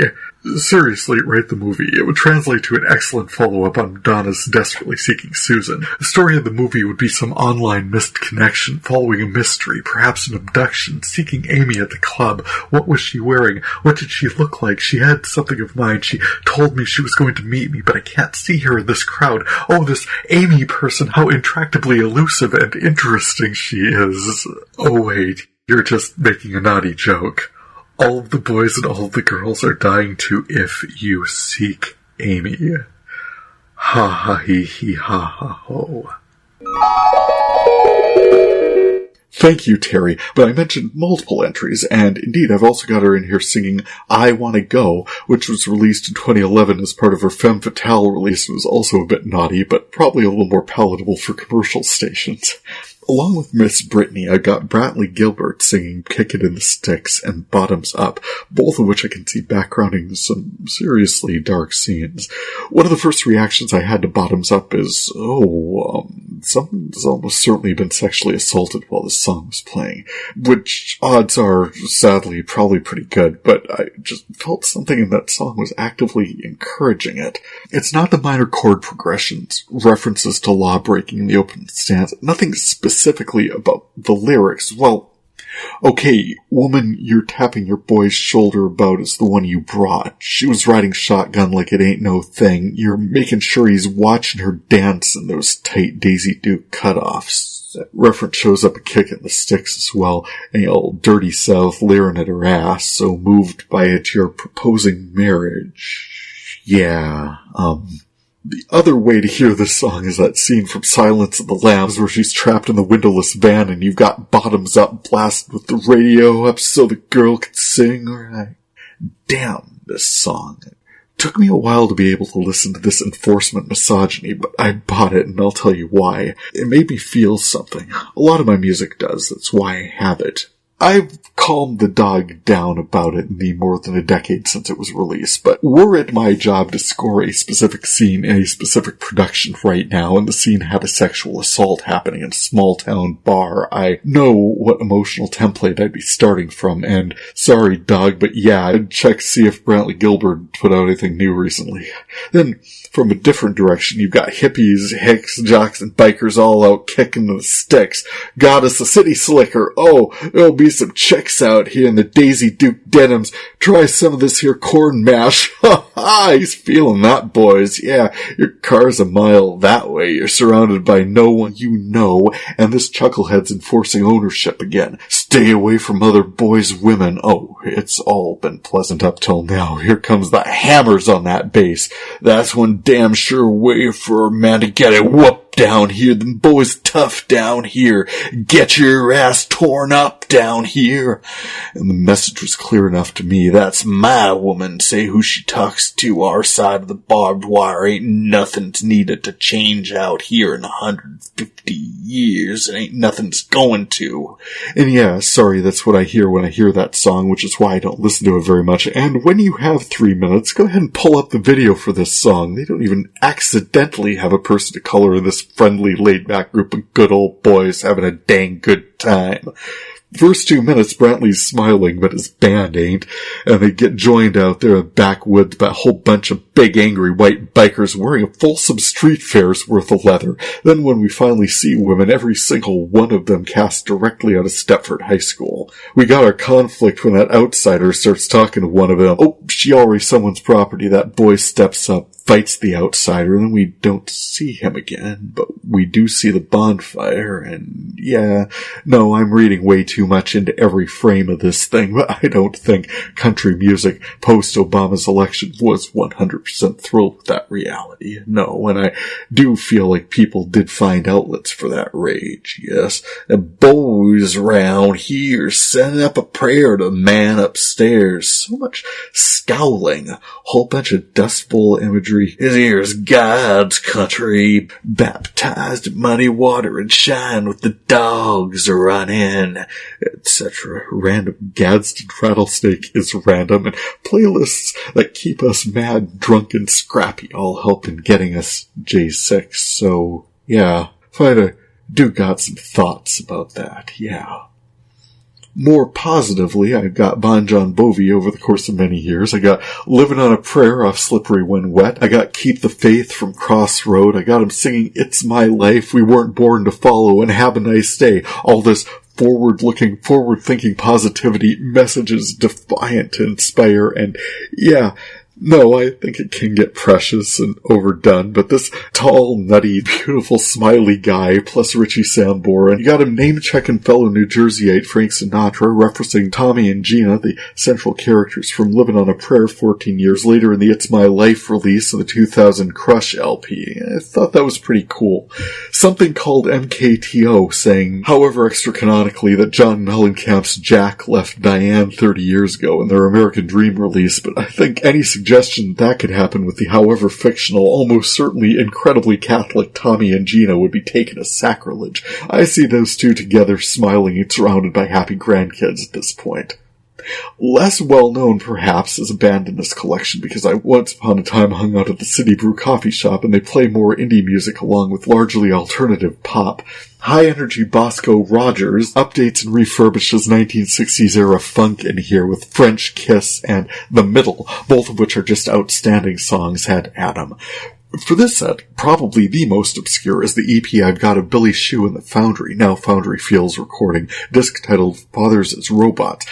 Seriously, write the movie. It would translate to an excellent follow-up on Madonna's Desperately Seeking Susan. The story of the movie would be some online missed connection, following a mystery, perhaps an abduction, seeking Amy at the club. What was she wearing? What did she look like? She had something of mine. She told me she was going to meet me, but I can't see her in this crowd. Oh, this Amy person, how intractably elusive and interesting she is. Oh wait, you're just making a naughty joke. All of the boys and all of the girls are dying to If You Seek Amy. Ha ha hee hee ha ha ho. Thank you, Terry, but I mentioned multiple entries, and indeed I've also got her in here singing I Wanna Go, which was released in 2011 as part of her Femme Fatale release. It was also a bit naughty, but probably a little more palatable for commercial stations. Along with Miss Britney, I got Brantley Gilbert singing Kick It in the Sticks and Bottoms Up, both of which I can see backgrounding some seriously dark scenes. One of the first reactions I had to Bottoms Up is, someone's almost certainly been sexually assaulted while this song was playing, which odds are, sadly, probably pretty good, but I just felt something in that song was actively encouraging it. It's not the minor chord progressions, references to law breaking in the opening stanza, nothing specifically about the lyrics. Well, okay, woman you're tapping your boy's shoulder about is the one you brought. She was riding shotgun like it ain't no thing. You're making sure he's watching her dance in those tight Daisy Duke cutoffs. That reference shows up a Kick in the Sticks as well, and old Dirty South leering at her ass, so moved by it you're proposing marriage. Yeah, The other way to hear this song is that scene from Silence of the Lambs where she's trapped in the windowless van and you've got Bottoms Up blasted with the radio up so the girl can sing. Right? Damn, this song. It took me a while to be able to listen to this enforcement misogyny, but I bought it and I'll tell you why. It made me feel something. A lot of my music does. That's why I have it. I've calmed the dog down about it in the more than a decade since it was released, but were it my job to score a specific scene in a specific production right now, and the scene had a sexual assault happening in a small town bar, I know what emotional template I'd be starting from, and sorry dog, but yeah, I'd check to see if Brantley Gilbert put out anything new recently. Then, from a different direction, you've got hippies, hicks, jocks, and bikers all out kicking the sticks. Goddess, the city slicker, oh, it'll be some chicks out here in the Daisy Duke denims. Try some of this here corn mash. Ha ha, he's feeling that, boys. Yeah, your car's a mile that way. You're surrounded by no one you know, and this chucklehead's enforcing ownership again. Stay away from other boys' women. Oh, it's all been pleasant up till now. Here comes the hammers on that bass. That's one damn sure way for a man to get it whooped down here. Them boys tough down here. Get your ass torn up down here. And the message was clear enough to me. That's my woman. Say who she talks to. Our side of the barbed wire ain't nothing's needed to change out here in 150 years. It ain't nothing's going to. And yeah, sorry, that's what I hear when I hear that song, which is why I don't listen to it very much. And when you have 3 minutes, go ahead and pull up the video for this song. They don't even accidentally have a person of color in this friendly, laid-back group of good old boys having a dang good time. First 2 minutes, Brantley's smiling, but his band ain't, and they get joined out there in the backwoods by a whole bunch of big, angry white bikers wearing a fulsome street fair's worth of leather. Then when we finally see women, every single one of them cast directly out of Stepford High School. We got our conflict when that outsider starts talking to one of them. Oh, she already someone's property. That boy steps up, fights the outsider, and then we don't see him again, but we do see the bonfire, and yeah, no, I'm reading way too much into every frame of this thing, but I don't think country music post-Obama's election was 100% thrilled with that reality. No, and I do feel like people did find outlets for that rage, yes. And boys round here sending up a prayer to the man upstairs. So much scowling, whole bunch of Dust Bowl imagery. His ears God's country, baptized in muddy water and shine with the dogs run in, etc. Random Gadsden Rattlesnake is random, and playlists that keep us mad, drunk, and scrappy all help in getting us J6. So, yeah, if I do got some thoughts about that, yeah. More positively, I've got Bon John Bovey over the course of many years. I got Living on a Prayer off Slippery When Wet. I got Keep the Faith from Crossroad. I got him singing It's My Life, We Weren't Born to Follow, and Have a Nice Day. All this forward-looking, forward-thinking positivity, messages defiant to inspire, and yeah, no, I think it can get precious and overdone, but this tall, nutty, beautiful, smiley guy, plus Richie Sambora, and you got him name-checking fellow New Jerseyite Frank Sinatra, referencing Tommy and Gina, the central characters from Living on a Prayer 14 years later in the It's My Life release of the 2000 Crush LP. I thought that was pretty cool. Something called MKTO saying, however extra-canonically, that John Mellencamp's Jack left Diane 30 years ago in their American Dream release, but I think any suggestion that could happen with the however fictional, almost certainly incredibly Catholic Tommy and Gina would be taken as sacrilege. I see those two together smiling and surrounded by happy grandkids at this point. Less well-known, perhaps, as a band in this collection, because I once upon a time hung out at the City Brew coffee shop, and they play more indie music along with largely alternative pop. High-energy Bosco Rogers updates and refurbishes 1960s-era funk in here with French Kiss and The Middle, both of which are just outstanding songs, had Adam. For this set, probably the most obscure is the EP I've got of Billy Shew and the Foundry, now Foundry Fields recording, disc titled Fathers as Robots.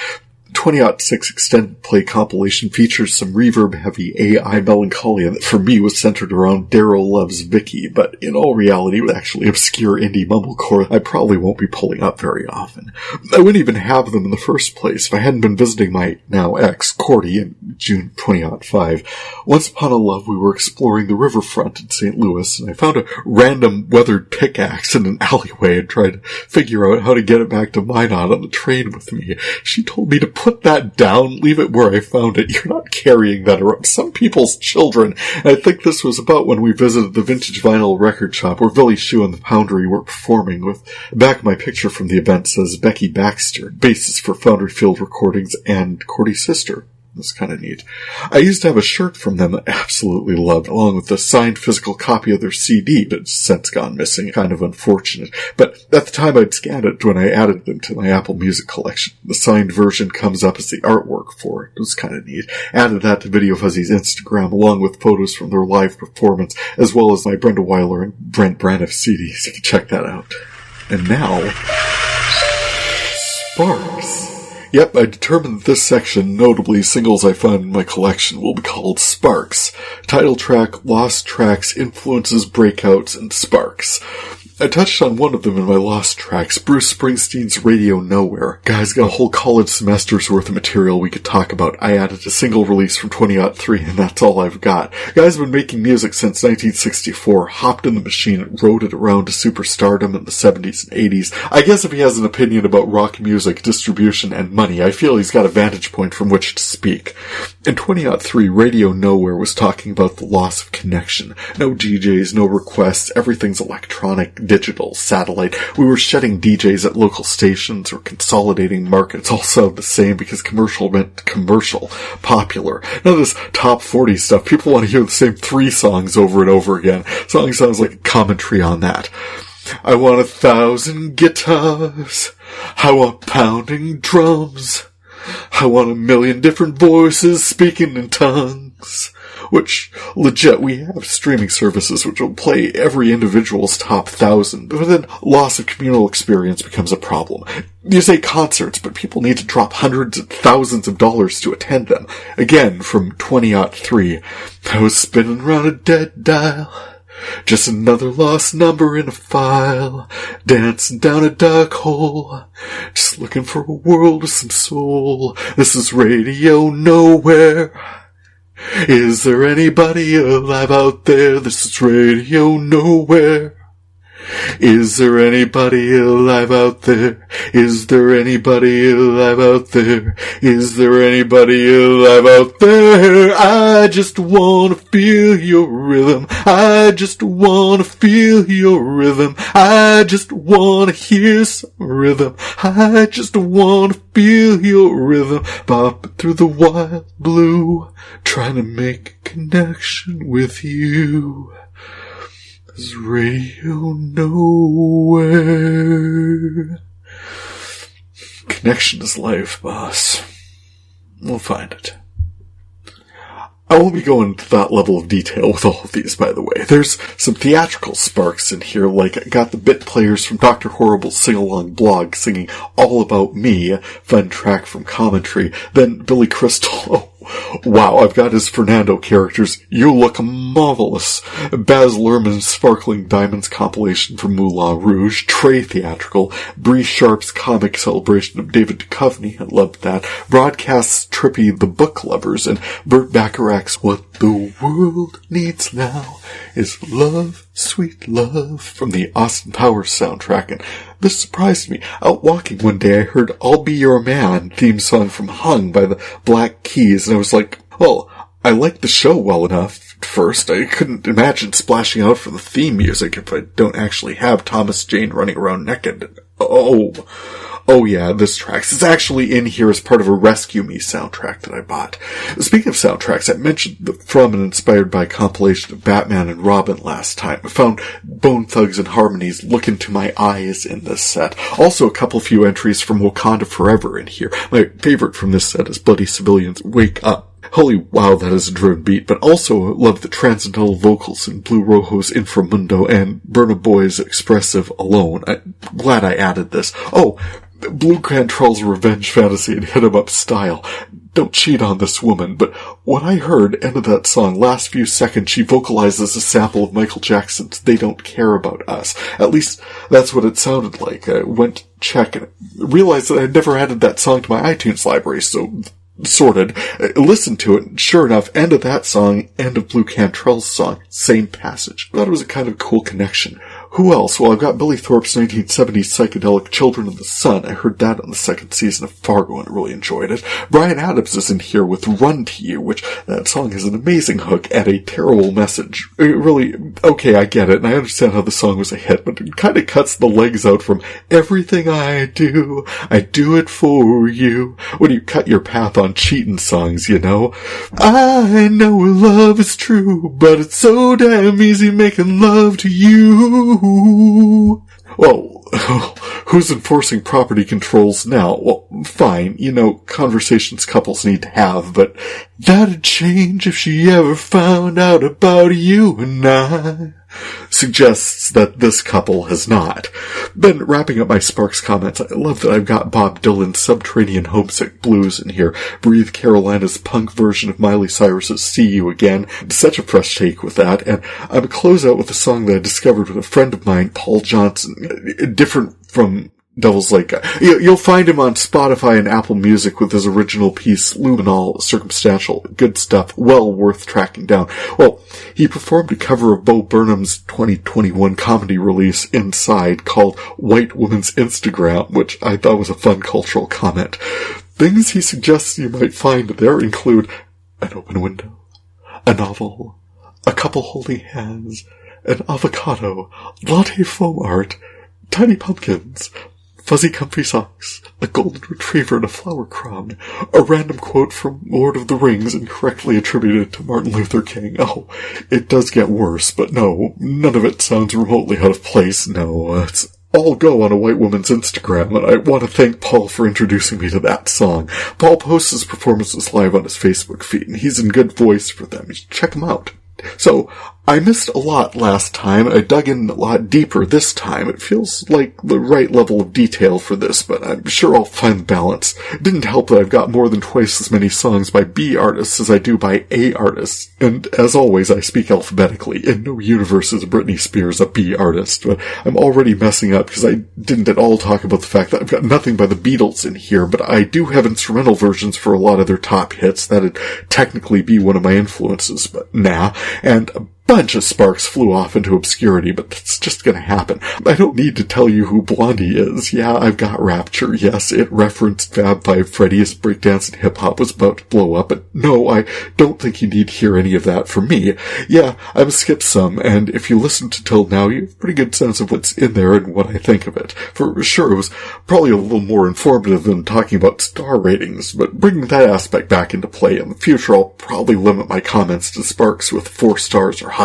2006 extended play compilation features some reverb-heavy AI melancholia that for me was centered around Daryl Loves Vicky, but in all reality was actually obscure indie mumblecore I probably won't be pulling up very often. I wouldn't even have them in the first place if I hadn't been visiting my now ex, Cordy, in June 2005. Once upon a love, we were exploring the riverfront in St. Louis, and I found a random weathered pickaxe in an alleyway and tried to figure out how to get it back to Minot on the train with me. She told me to put that down, leave it where I found it. You're not carrying that around. Some people's children. And I think this was about when we visited the vintage vinyl record shop where Billy Shew and the Foundry were performing. With back of my picture from the event says Becky Baxter, bassist for Foundry Field Recordings and Cordy's sister. That's kind of neat. I used to have a shirt from them that I absolutely loved, along with a signed physical copy of their CD, but it's since gone missing. Kind of unfortunate. But at the time I'd scanned it when I added them to my Apple Music collection. The signed version comes up as the artwork for it. It was kind of neat. Added that to VideoFuzzy's Instagram, along with photos from their live performance, as well as my Brenda Weiler and Brent Braniff CDs. You can check that out. And now, Sparks. Yep, I determined that this section, notably singles I found in my collection, will be called Sparks. Title track, Lost Tracks, Influences, Breakouts, and Sparks. I touched on one of them in my Lost Tracks, Bruce Springsteen's Radio Nowhere. Guys, got a whole college semester's worth of material we could talk about. I added a single release from 2003, and that's all I've got. Guy's been making music since 1964, hopped in the machine and rode it around to superstardom in the 70s and 80s. I guess if he has an opinion about rock music, distribution, and money, I feel he's got a vantage point from which to speak. In 2003, Radio Nowhere was talking about the loss of connection. No DJs, no requests, everything's electronic, digital, satellite. We were shedding DJs at local stations or consolidating markets. All sound the same because commercial meant commercial, popular. None of this top 40 stuff. People want to hear the same 3 songs over and over again. Song sounds like a commentary on that. I want 1,000 guitars. I want pounding drums. I want 1,000,000 different voices speaking in tongues. Which, legit, we have streaming services which will play every individual's top 1,000, but then loss of communal experience becomes a problem. You say concerts, but people need to drop hundreds of thousands of dollars to attend them. Again, from 2003, I was spinning round a dead dial. Just another lost number in a file, dancing down a dark hole, just looking for a world with some soul. This is Radio Nowhere. Is there anybody alive out there? This is Radio Nowhere. Is there anybody alive out there? Is there anybody alive out there? Is there anybody alive out there? I just wanna feel your rhythm. I just wanna feel your rhythm. I just wanna hear some rhythm. I just wanna feel your rhythm. Bopping through the wild blue, trying to make a connection with you. Is Radio Nowhere. Connection is life, boss. We'll find it. I won't be going to that level of detail with all of these, by the way. There's some theatrical sparks in here, like I got the bit players from Dr. Horrible's sing-along blog singing All About Me, a fun track from Commentary. Then Billy Crystal. Wow, I've got his Fernando characters. You look marvelous. Baz Luhrmann's Sparkling Diamonds compilation from Moulin Rouge. Trey Theatrical. Bree Sharp's comic celebration of David Duchovny. I loved that. Broadcast's Trippy The Book Lovers. And Burt Bacharach's What the World Needs Now is Love, Sweet Love from the Austin Powers soundtrack. And this surprised me. Out walking one day, I heard I'll Be Your Man theme song from Hung by the Black Keys, and I was like, well, I liked the show well enough at first. I couldn't imagine splashing out for the theme music if I don't actually have Thomas Jane running around naked. Oh yeah, this tracks. It's actually in here as part of a Rescue Me soundtrack that I bought. Speaking of soundtracks, I mentioned from and inspired by a compilation of Batman and Robin last time. I found Bone Thugs and Harmony's Look Into My Eyes in this set. Also a few entries from Wakanda Forever in here. My favorite from this set is Bloody Civilians Wake Up. Holy wow, that is a drone beat, but also love the transcendental vocals in Blue Rojo's Inframundo and Burna Boy's expressive Alone. I'm glad I added this. Oh, Blue Cantrell's Revenge Fantasy and Hit 'Em Up Style. Don't cheat on this woman, but when I heard end of that song, last few seconds, she vocalizes a sample of Michael Jackson's They Don't Care About Us. At least that's what it sounded like. I went to check and realized that I'd never added that song to my iTunes library, so sorted, listened to it, and sure enough, end of that song, end of Blue Cantrell's song, same passage. I thought it was a kind of cool connection. Who else? Well, I've got Billy Thorpe's 1970s psychedelic Children of the Sun. I heard that on the second season of Fargo and really enjoyed it. Bryan Adams is in here with Run to You, which that song has an amazing hook and a terrible message. It really, okay, I get it, and I understand how the song was a hit, but it kind of cuts the legs out from everything I do it for you. When you cut your path on cheatin' songs, you know. I know love is true, but it's so damn easy making love to you. Well, who's enforcing property controls now? Well, fine, you know, conversations couples need to have, but that'd change if she ever found out about you and I. suggests that this couple has not. Then, wrapping up my Sparks comments, I love that I've got Bob Dylan's Subterranean Homesick Blues in here, Breathe Carolina's punk version of Miley Cyrus's See You Again, such a fresh take with that, and I'm going to close out with a song that I discovered with a friend of mine, Paul Johnson, different from Devil's Lake. You'll find him on Spotify and Apple Music with his original piece, Luminol, Circumstantial. Good stuff. Well worth tracking down. Well, he performed a cover of Bo Burnham's 2021 comedy release, Inside, called White Woman's Instagram, which I thought was a fun cultural comment. Things he suggests you might find there include an open window, a novel, a couple holding hands, an avocado, latte foam art, tiny pumpkins, fuzzy comfy socks, a golden retriever and a flower crown, a random quote from Lord of the Rings incorrectly attributed to Martin Luther King. Oh, it does get worse, but no, none of it sounds remotely out of place. No, it's all go on a white woman's Instagram, and I want to thank Paul for introducing me to that song. Paul posts his performances live on his Facebook feed, and he's in good voice for them. You should check him out. So, I missed a lot last time. I dug in a lot deeper this time. It feels like the right level of detail for this, but I'm sure I'll find the balance. It didn't help that I've got more than twice as many songs by B artists as I do by A artists. And as always, I speak alphabetically. In no universe is Britney Spears a B artist, but I'm already messing up because I didn't at all talk about the fact that I've got nothing by the Beatles in here, but I do have instrumental versions for a lot of their top hits. That'd technically be one of my influences, but nah. And a bunch of Sparks flew off into obscurity, but that's just gonna happen. I don't need to tell you who Blondie is. Yeah, I've got Rapture. Yes, it referenced Fab Five Freddy as breakdance and hip-hop was about to blow up, but no, I don't think you need to hear any of that from me. Yeah, I've skipped some, and if you listened to till now, you have a pretty good sense of what's in there and what I think of it. For sure, it was probably a little more informative than talking about star ratings, but bringing that aspect back into play in the future, I'll probably limit my comments to Sparks with 4 stars or higher.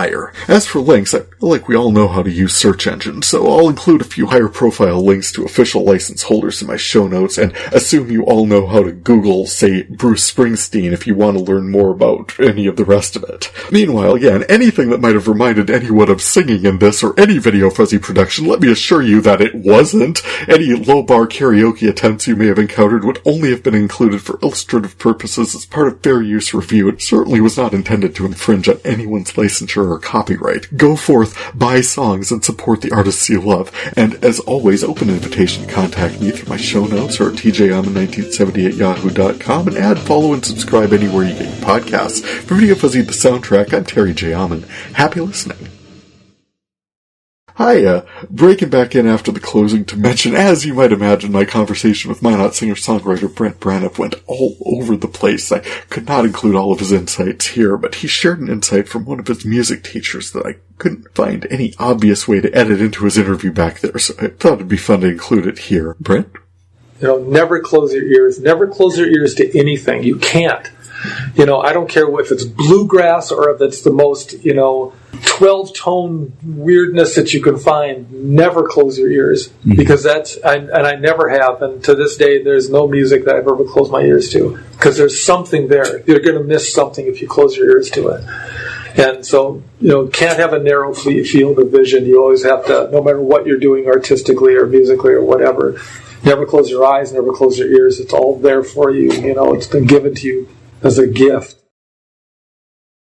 As for links, I feel like we all know how to use search engines, so I'll include a few higher profile links to official license holders in my show notes, and assume you all know how to Google, say, Bruce Springsteen if you want to learn more about any of the rest of it. Meanwhile, again, anything that might have reminded anyone of singing in this or any VideoFuzzy production, let me assure you that it wasn't. Any low-bar karaoke attempts you may have encountered would only have been included for illustrative purposes as part of fair use review. It certainly was not intended to infringe on anyone's licensure or copyright. Go forth, buy songs, and support the artists you love. And as always, open invitation to contact me through my show notes or tjaman1970@yahoo.com, and add, follow, and subscribe anywhere you get your podcasts. For VideoFuzzy the Soundtrack, I'm Terry J. Aman. Happy listening. Hiya, breaking back in after the closing to mention, as you might imagine, my conversation with Minot singer-songwriter Brent Braniff went all over the place. I could not include all of his insights here, but he shared an insight from one of his music teachers that I couldn't find any obvious way to edit into his interview back there, so I thought it'd be fun to include it here. Brent? Never close your ears. Never close your ears to anything. You can't. I don't care if it's bluegrass or if it's the most, 12-tone weirdness that you can find. Never close your ears, because I never have, and to this day there's no music that I've ever closed my ears to, because there's something there. You're going to miss something if you close your ears to it. And so, can't have a narrow field of vision. You always have to, no matter what you're doing artistically or musically or whatever, never close your eyes, never close your ears. It's all there for you. It's been given to you as a gift.